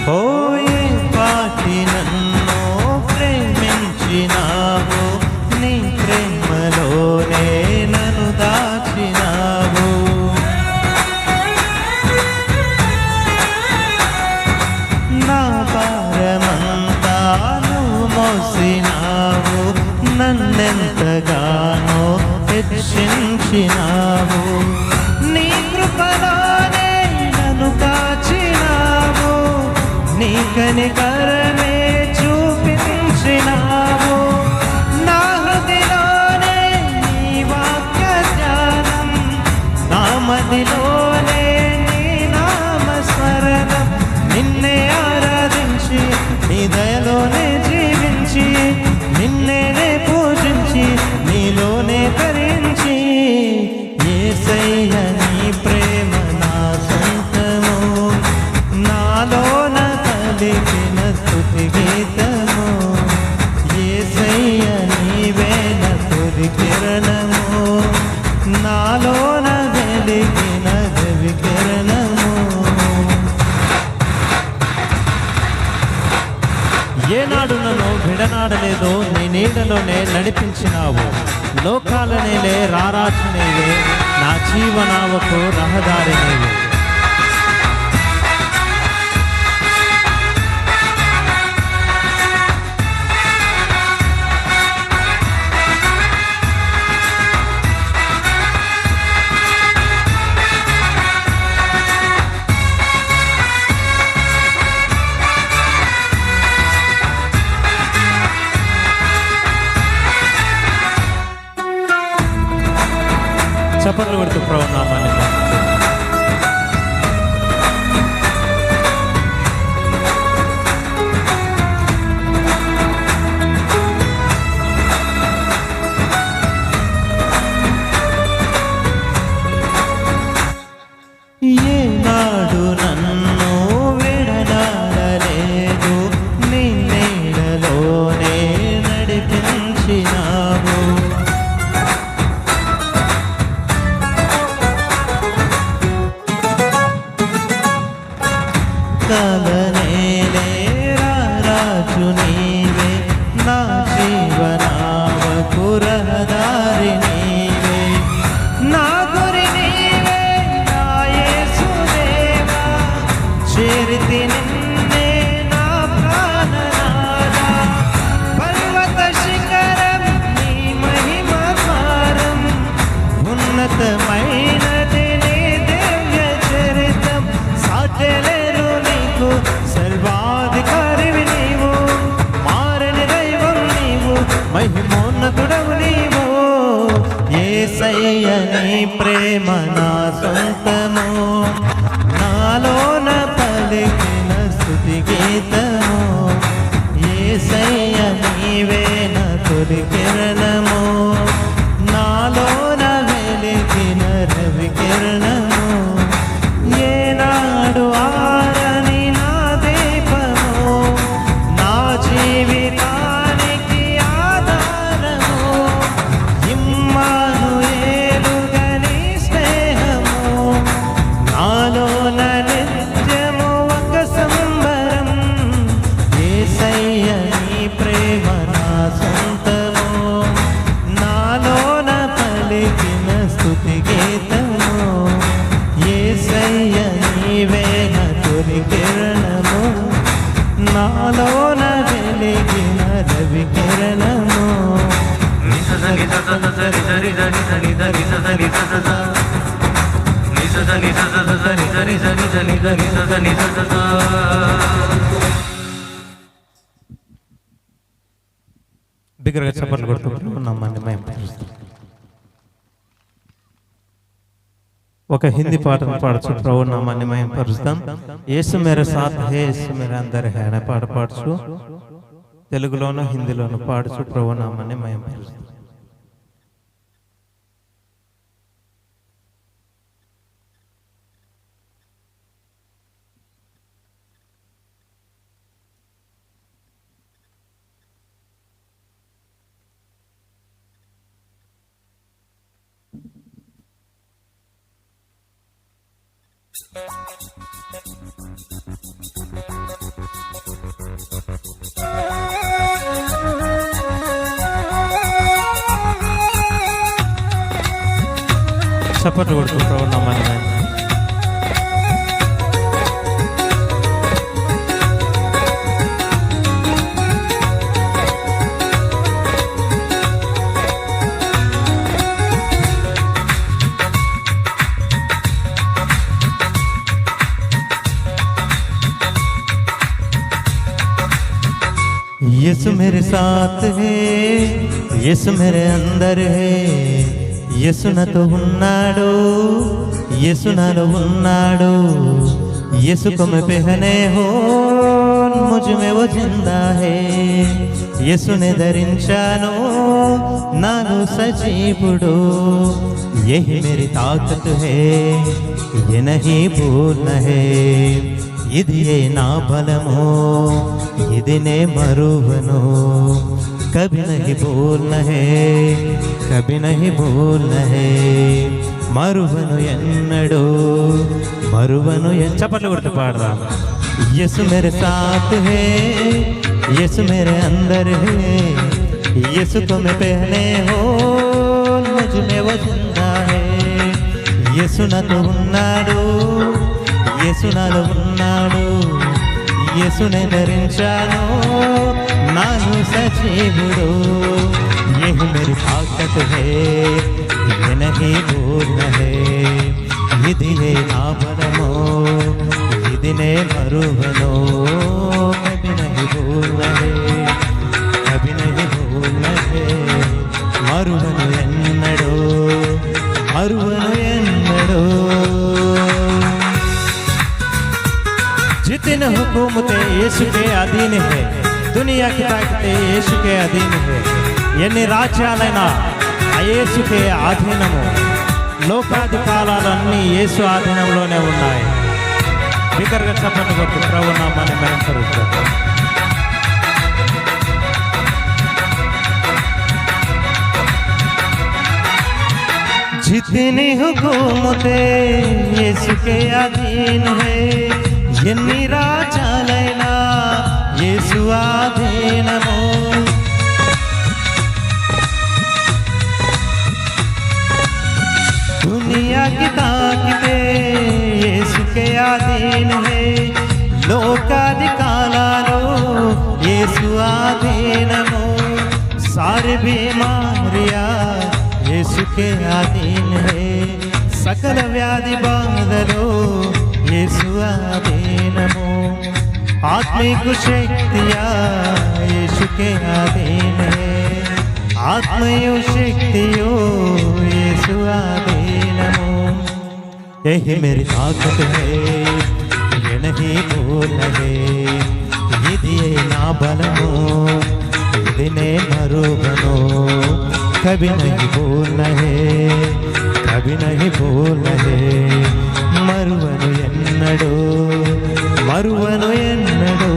పోయే పాటి నన్ను ప్రేమించినావు, నీ ప్రేమలోనే నన్ను దాచినావు. నా భారమంతా నువ్వు మోసినావు, నన్నెంతగానో హెచ్చించినావు. నీ కృపలోనే నన్ను కాచినావు, నీ కనికరమే చూపించినావు. నా హృదయలోనే నీ వాక్య ధ్యానం, నా మదిలోనే నీ నామస్మరణం. నిన్నే ఆరాధించి నీ దయలోనే జీవించి, నిన్నే పూజించి నీలోనే తరించి, యేసయ్య నీ ప్రేమ నా సొంతము, నాలోన పలికిన స్తుతి గీతము. యేసయ్య నీవేన తుది కిరణము, నాలోన వెలిగిన రవి కిరణము. ఏనాడు నన్ను విడనాడలేదో నీ నీడలోనే నడిపించినావు, లోకాలనేలే రారాజు నీవే, నా జీవనావకు రహదారి నీవే. చప్పట్లు కొడుతూ ప్రభువు నామాన్ని ఏనాడు నన్ను విడనాడలేదు, నీ నీడలోనే నడిపించినావు. కాలనేలే రారాజు నీవే, నా జీవనావకు రహదారి నీవే. నా గురి నీవే నా యేసుదేవా, చేరితి నిన్నే నా ప్రాణనాథా. పర్వత శిఖరం నీ మహిమ భారం, ఉన్నతమైనది నీ దివ్య చరితం. సాధ్యలేరు నీకు సర్వాధికారివి నీవు, మారని దైవం నీవు, మహిమోన్నతుడవు నీవు. యేసయ్య నీ ప్రేమ నా సొంతము, నాలోన పలికిన నాలోన వెలిగిన రవి కిరణము బిగ్గరగా చప్పట్లు కొడుతూ నామాన్ని మహిమపరుస్తాం. ఒక హిందీ పాటను పాడచ్చు, ప్రభు నామాన్ని మహిమపరుస్తాం. యేసు మేర సాత్ హే యేసు మేర అందర్ హే అనే పాట పాడచ్చు. తెలుగులోను హిందీలోను పాడచ్చు, ప్రభు నామాన్ని మహిమపరుస్తాం. చప్పట్లు కొడుతూ ప్రభు నామాన్ని మహిమ. यीशु मेरे साथ है, यीशु मेरे अंदर है, यीशु నాతో ఉన్నాడు, यीशु నాలో ఉన్నాడు, यीशु को मैं पहने हो मुझ में वो जिंदा है, यीशु ने ధరించాను నాలో సజీవుడు, यही मेरी ताकत है, ये नहीं भूलना है, ఇదియే నా బలము, ఇది నే మరువను, కభీ నహీ భూల్నా హే, కభీ నహీ భూల్నా హే, మరువను ఎన్నడు, మరువను చప్పట్లు కొడుతూ పాడదాం. యీశు మేరే సాత్ హే, యీశు మేరే అందర్ హే, యీశు को मैं पहने हो मुझ में वो जिंदा है, యీశు నాతో ఉన్నాడు, యేసు నాలో ఉన్నాడు, యేసునే ధరించాను నాను సజీవుడు, యహీ మేరీ తాకత్ హై, ये नहीं भूलना है, ఇది నా బలము, ఇది నే మరువను, కభీ నహీ భూల్నా హై, కభీ నహీ భూల్నా హై, మరువను ఎన్నడు, మరువను ఎన్నడు. जितने हुकूमतें यीशु के अधीन है, दुनिया की ताकतें यीशु के अधीन है, ఎన్ని రాజ్యాలైనా యేసుకే ఆధీనము, లోకాధికారాలన్నీ యేసు ఆధీనంలోనే ఉన్నాయి. బిగ్గరగా చప్పట్లు కొడుతూ ప్రభు నామాన్ని మహిమపరుస్తాం. जितनी हुकूमतें यीशु के अधीन है, ఎన్ని రాజ్యాలైనా యేసు ఆధీనము, दुनिया की ताकतें यीशु के अधीन है, లోకాధికారాలు యేసు ఆధీనము, सारी बीमारियां यीशु के अधीन है, सकल व्याधि बाधलो యేసు ఆధీనము, ఆత్మిక శక్తియా యేసుకే ఆధీన హై, ఆత్మయు శక్తియో యేసు ఆధీనము, యహీ మేరీ తాకత్ హై, ये नहीं भूलना है, ఇది నా బలము, ఇది నే మరువను, కభీ నహీ భూల్నా హై, కభీ నహీ భూల్నా హై, మరువను ఎన్నడు, మరువను ఎన్నడు.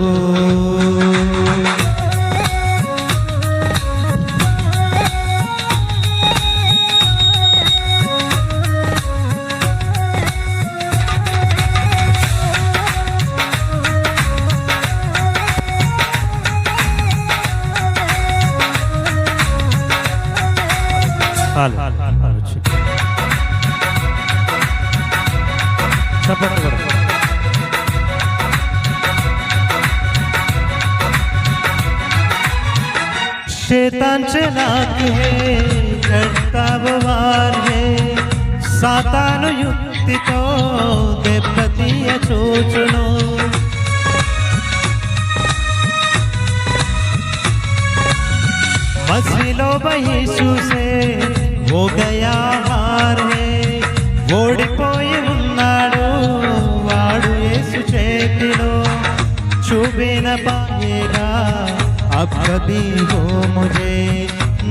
शैतान चलाक है, करता बवार है, సాతాను యుక్తితో దెబ్బతీయ చూచును. మసిలో బయసు సే ఓ గయా హార్ హే, ఓడిపోయి ఉన్నాడు వాడు యేసు చేతిలో. చూపిన పాయేగా అబ్ కభీ హో ముజే,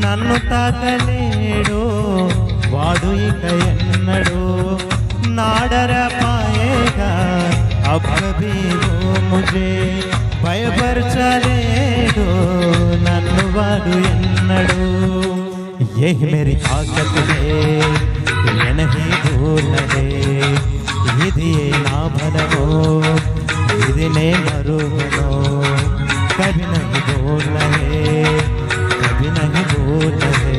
నన్ను తాకలేడు వాడు ఇక ఎన్నడు. నాడర పాయేగా అబ్ కభీ హో ముజే, భయపరచలేడు నన్ను వాడు ఎన్నడు. యహీ మేరీ తాకత్ హే, యే నహీ భూల్నా హే, ఇది నా బలమో ఇది నే మరువనో. కభీ నహీ భూల్నా హే, కభీ నహీ భూల్నా హే,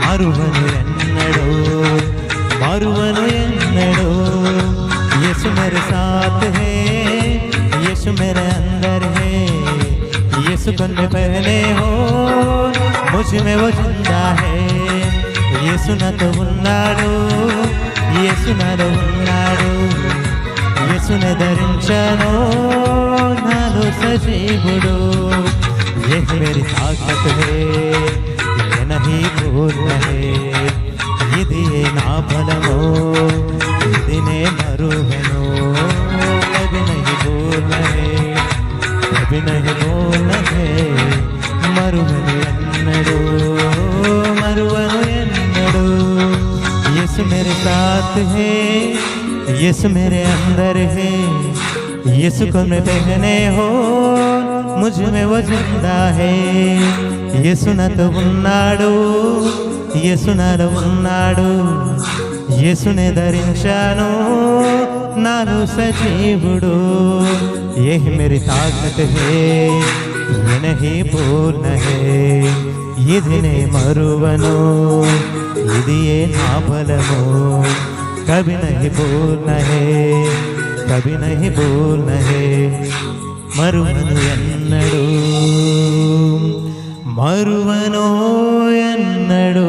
మరువను ఎన్నడు మరువను ఎన్నడు. यीशु मेरे साथ है, यीशु मेरे अंदर है, यीशु को मैं पहले हो मुझ में वो जिंदा है. यीशु नातो ఉన్నాడు, यीशु నాలో ఉన్నాడు, యేసునే ధరించాను నాలో సజీవుడు. ये मेरी ताकत है, ये नहीं भूलना है, ఇది నా బలమో ఇది నే మరువను. కభీ నహీ భూల్నా హే, కభీ నహీ భూల్నా హే, మరువను ఎన్నడు మరువను ఎన్నడు. యేసు मेरे साथ है, యేసు मेरे अंदर है, యేసు को मैं पहने हो मुझ में वो जिंदा है. యేసు నాతో ఉన్నాడు, యేసు నాలో ఉన్నాడు, యేసునే ధరించాను నాలో సజీవుడు. యహీ మేరీ తాకత్ హే, యే నహీ భూల్నా హే, ఇది నే మరువను ఇది నా బలము. కభీ నహీ భూల్నా హే, కభీ నహీ భూల్నా హే, మరువను ఎన్నడు మరువను ఎన్నడు.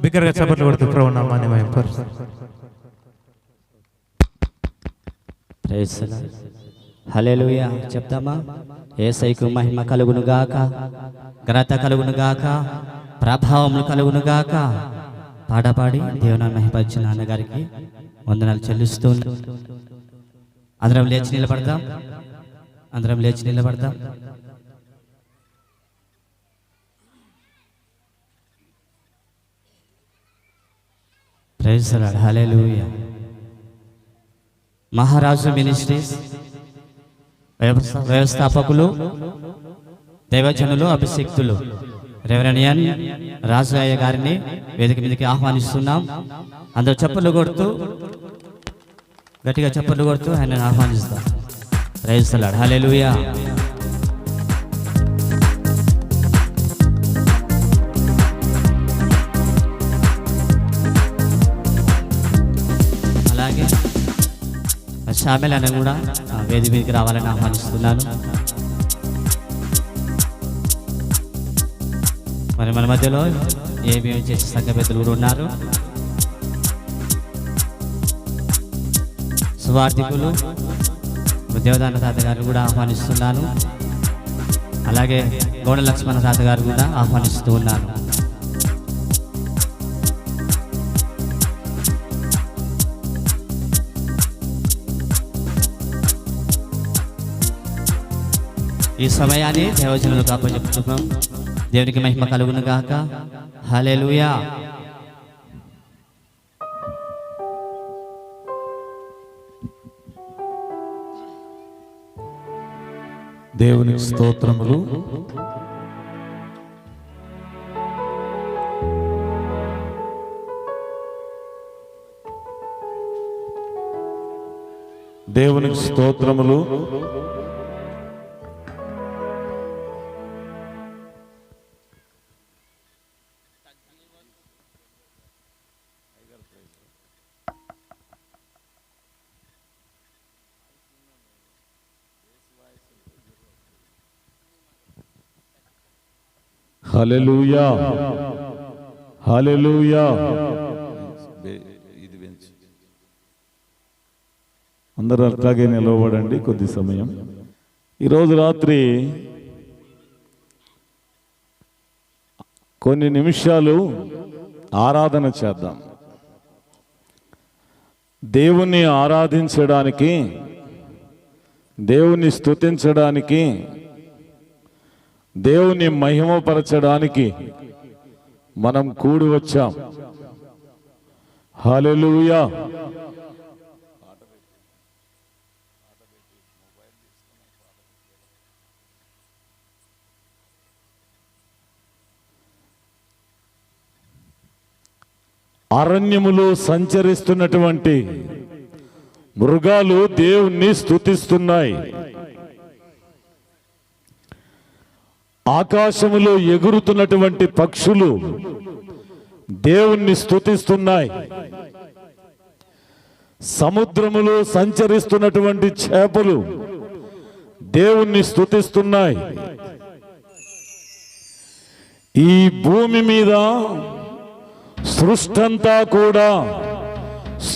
బిగ్గరగా చప్పట్లు కొడుతూ ప్రభువు నామాన్ని మహిమపరుస్తూ. Praise the Lord. హల్లెలూయా చెప్తామా? యేసయ్యకు మహిమ కలుగును గాక, ఘనత కలుగును గాక, ప్రభావములు కలుగును గాక. పాడపాడి దేవుని మహిమపరిచిన నాన్నగారికి వందనాలు చెల్లిస్తూ అందరం లేచి నిలబడదాం, అందరం లేచి నిలబడదాం. Praise the Lord. హల్లెలూయా. మహారాజు మినిస్ట్రీస్ వ్యవస్థాపకులు, దైవజనులు, అభిషిక్తులు రెవరెండ్ రాజయ్య గారిని వేదిక మీదకి ఆహ్వానిస్తున్నాం. అందరూ చప్పట్లు కొడుతూ గట్టిగా చప్పట్లు కొడుతూ ఆయన ఆహ్వానిస్తాం. Praise the Lord. హల్లెలూయా. అలాగే షామెల్ అని కూడా వేదిక మీదకి రావాలని ఆహ్వానిస్తున్నాను. మరి మన మధ్యలో ఏమేమి చేసే సంఘ పెద్దలు కూడా ఉన్నారు. సువార్థికులు దేవదాన తాత గారు కూడా ఆహ్వానిస్తున్నాను. అలాగే గౌడ లక్ష్మణ తాత గారు కూడా ఆహ్వానిస్తూ ఉన్నాను. ఈ సమయాన్ని దేవజనులకు అప్పచెప్పుతున్నాం. దేవునికి మహిమ కలుగును గాక. హల్లెలూయా. దేవునికి స్తోత్రములు. దేవునికి స్తోత్రములు. హల్లెలూయా, హల్లెలూయా. అందరూ అట్లాగే నిలవబడండి కొద్ది సమయం. ఈరోజు రాత్రి కొన్ని నిమిషాలు ఆరాధన చేద్దాం. దేవుణ్ణి ఆరాధించడానికి, దేవుణ్ణి స్తుతించడానికి, దేవుని మహిమపరచడానికి మనం కూడి వచ్చాం. హల్లెలూయా. అరణ్యములో సంచరిస్తున్నటువంటి మృగాలు దేవుణ్ణి స్తుతిస్తున్నాయి. ఆకాశములో ఎగురుతున్నటువంటి పక్షులు దేవుణ్ణి స్తుతిస్తున్నాయి. సముద్రములో సంచరిస్తున్నటువంటి చేపలు దేవుణ్ణి స్తుతిస్తున్నాయి. ఈ భూమి మీద సృష్టంతా కూడా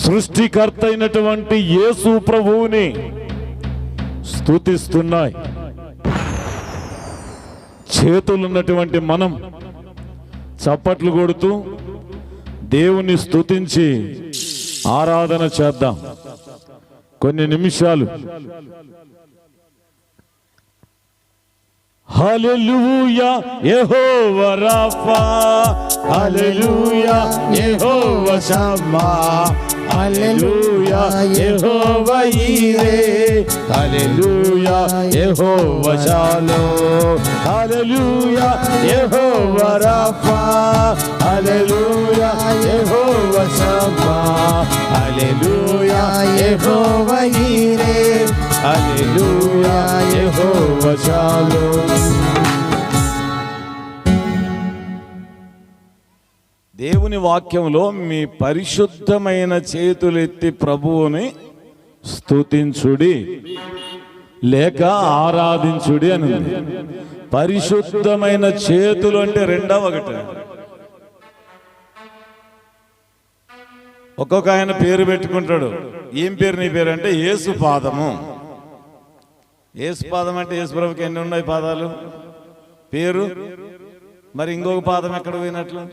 సృష్టికర్త అయినటువంటి యేసు ప్రభువుని స్తుతిస్తున్నాయి. చేతులున్నటువంటి మనం చప్పట్లు కొడుతూ దేవుని స్తుతించి ఆరాధన చేద్దాం కొన్ని నిమిషాలు. హల్లెలూయా యెహోవా రాఫా, హల్లెలూయా యెహోవా షమ్మా, హల్లెలూయా యెహోవా ఈరే, హల్లెలూయా యెహోవా షాలోమ్, హల్లెలూయా యెహోవా రాఫా, హల్లెలూయా యెహోవా షమ్మా, హల్లెలూయా యెహోవా ఈరే, హల్లెలూయా యెహోవా షాలోమ్. దేవుని వాక్యంలో మీ పరిశుద్ధమైన చేతులెత్తి ప్రభువుని స్తుతించుడి లేక ఆరాధించుడి అని ఉంది. పరిశుద్ధమైన చేతులు అంటే రెండవ ఒకటి. ఒక్కొక్క ఆయన పేరు పెట్టుకుంటాడు. ఏం పేరు నీ పేరు అంటే యేసు పాదము. యేసు పాదం అంటే యేసు ప్రభుకి ఎన్ని ఉన్నాయి పాదాలు పేరు? మరి ఇంకొక పాదం ఎక్కడ పోయినట్లు?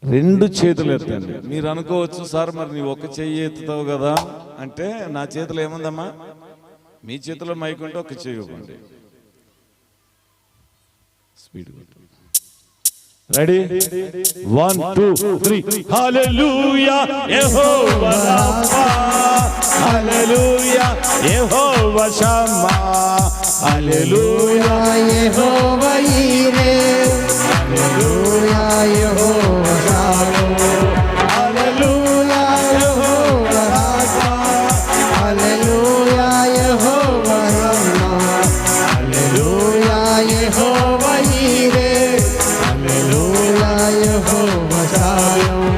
రెండు చేతులు ఎత్తండి. మీరు అనుకోవచ్చు, సార్ మరి నీ ఒక చెయ్యి ఎత్తుతావు కదా అంటే, నా చేతిలో ఏముందమ్మా? మీ చేతిలో మైక్ ఉంటే ఒక చెయ్యి ఇవ్వండి. Speed ready, 1 2 3. హల్లెలూయా యెహోవా రాఫా, హల్లెలూయా యెహోవా షమ్మా, హల్లెలూయా యెహోవా ఈరే, హల్లెలూయా యెహోవా షాలోమ్, హల్లెలూయా యెహోవా రాఫా, హల్లెలూయా యెహోవా రమ్మా, హల్లెలూయా యెహోవా ఈరే, హల్లెలూయా యెహోవా షాలోమ్.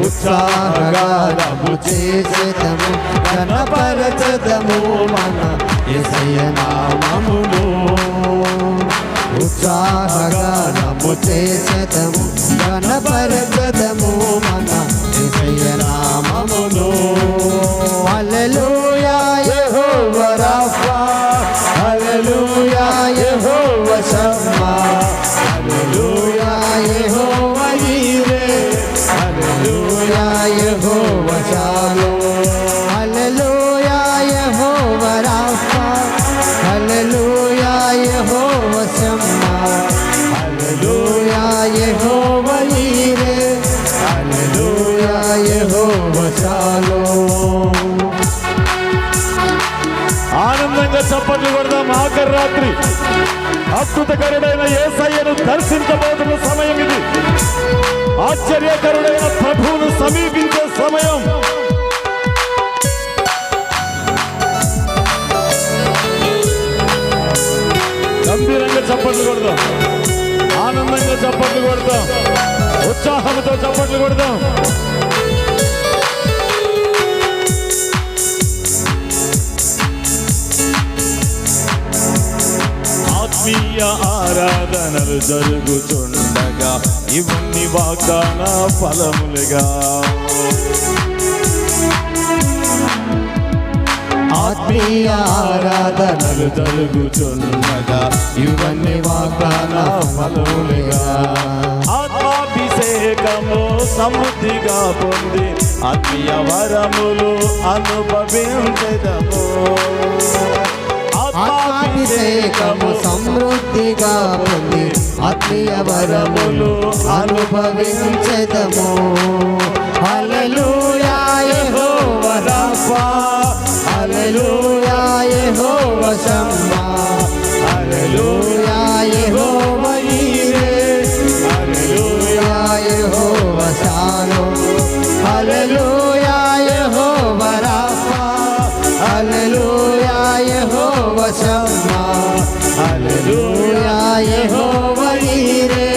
ఉత్సాహగానము చేసేదము, ఘనపరచెదము మన యేసయ్య నామమును. ఉత్సాహగానము చేసేదము, ఘనపరచెదము మన యేసయ్య నామమును. హల్లెలూయా యెహోవా రాఫా, హల్లెలూయా యెహోవా షమ్మా, హల్లెలూయా యెహోవా ఈరే, హల్లెలూయా యెహోవా షాలోమ్, హల్లెలూయా యెహోవా రాఫా, హల్లెలూయా యెహోవా షమ్మా, హల్లెలూయా యెహోవా ఈరే, హల్లెలూయా యెహోవా షాలోమ్. ఆనందంగా చప్పట్లు కొడదాం. ఆఖరి రాత్రి అద్భుతకరుడైన యేసయ్యను దర్శించబోతున్న సమయం ఇది. ఆశ్చర్యకరుడైన ప్రభువును సమీపించే సమయం. గంభీరంగా చప్పట్లు కొడదాం, ఆనందంగా చప్పట్లు కొడదాం, ఉత్సాహంతో చప్పట్లు కొడదాం. ఆరాధనలు జరుగుతుండగా ఇవన్నీ వాగ్దాన ఫలములుగా. ఆత్మీయ ఆరాధనలు జరుగుతుండగా ఇవన్నీ వాగ్దాన ఫలములుగా. ఆత్మాభిషేకము సమృద్ధిగా పొంది ఆత్మీయ వరములు అనుభవించెదము. ఆత్మాభిషేకము సమృద్ధిగా పొంది ఆత్మీయ వరములు అనుభవించెదము. హల్లెలూయా యెహోవా రఫా, హల్లెలూయా యెహోవా షమ్మా, హల్లెలూయా యెహోవా ఈరే, హల్లెలూయా యెహోవా షాలోమ్, హల్లెలూయా యెహోవా రఫా, హల్లెలూయా యెహోవా షమ్మా, హల్లెలూయా యెహోవా ఈరే,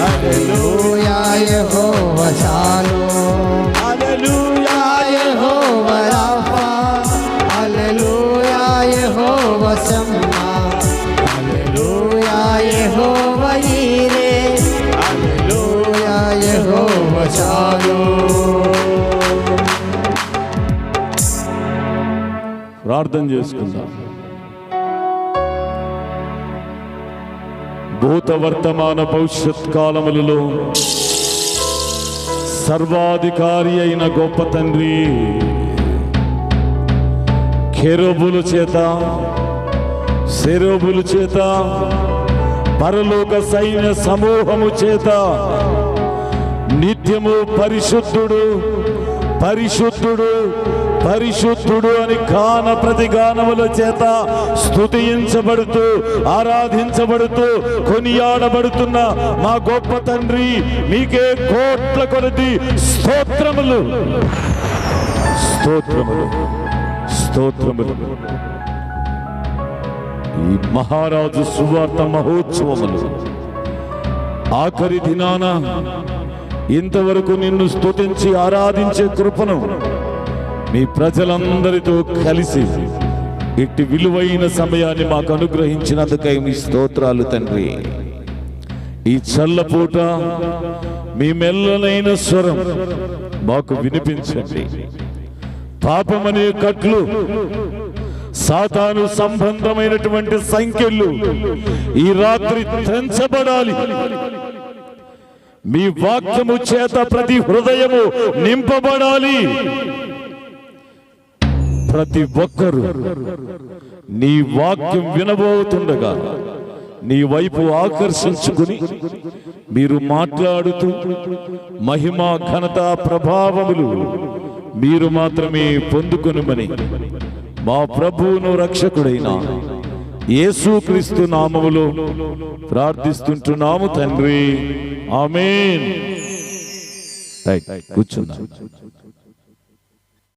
హల్లెలూయా యెహోవా షాలోమ్, హల్లెలూయా యెహోవా రఫా, హల్లెలూయా యెహోవా షమ్మా, హల్లెలూయా యెహోవా ఈరే, హల్లెలూయా యెహోవా షాలోమ్. ప్రార్థన చేసుకుందాం. భూత వర్తమాన భవిష్యత్ కాలములలో సర్వాధికారి అయిన గొప్ప తండ్రి, కెరూబుల చేత సెరూబుల చేత పరలోక సైన్య సమూహము చేత నిత్యము పరిశుద్ధుడు పరిశుద్ధుడు పరిశుద్ధుడు అని గాన ప్రతిగానముల చేత స్తుతించబడుతూ ఆరాధించబడుతూ కొనియాడబడుతున్న మా గొప్ప తండ్రి, మీకే కోట్ల కొలది స్తోత్రములు స్తోత్రములు స్తోత్రములు. ఈ మహారాజు సువార్త మహోత్సవములు ఆఖరి దినాన ఇంతవరకు నిన్ను స్తుతించి ఆరాధించే కృపను మీ ప్రజలందరితో కలిసి ఇట్టి విలువైన సమయాన్ని మాకు అనుగ్రహించినందుకై మీ స్తోత్రాలు తండ్రి. ఈ చల్లపూట మీ మెల్లనైన స్వరం మాకు వినిపించండి. పాపమనే కట్లు, సాతాను సంబంధమైనటువంటి సంఖ్యలు ఈ రాత్రి తెంచబడాలి. మీ వాక్యము చేత ప్రతి హృదయము నింపబడాలి. ప్రతి ఒక్కరూ నీ వాక్యం వినబోతుండగా నీ వైపు ఆకర్షించుకుని మీరు మాట్లాడుతూ మహిమ ఘనత ప్రభావములు మీరు మాత్రమే పొందుకొనుమని మా ప్రభువును రక్షకుడైన యేసుక్రీస్తు నామములో ప్రార్థిస్తుంటున్నాము తండ్రి. ఆమేన్. కూర్చున్నా.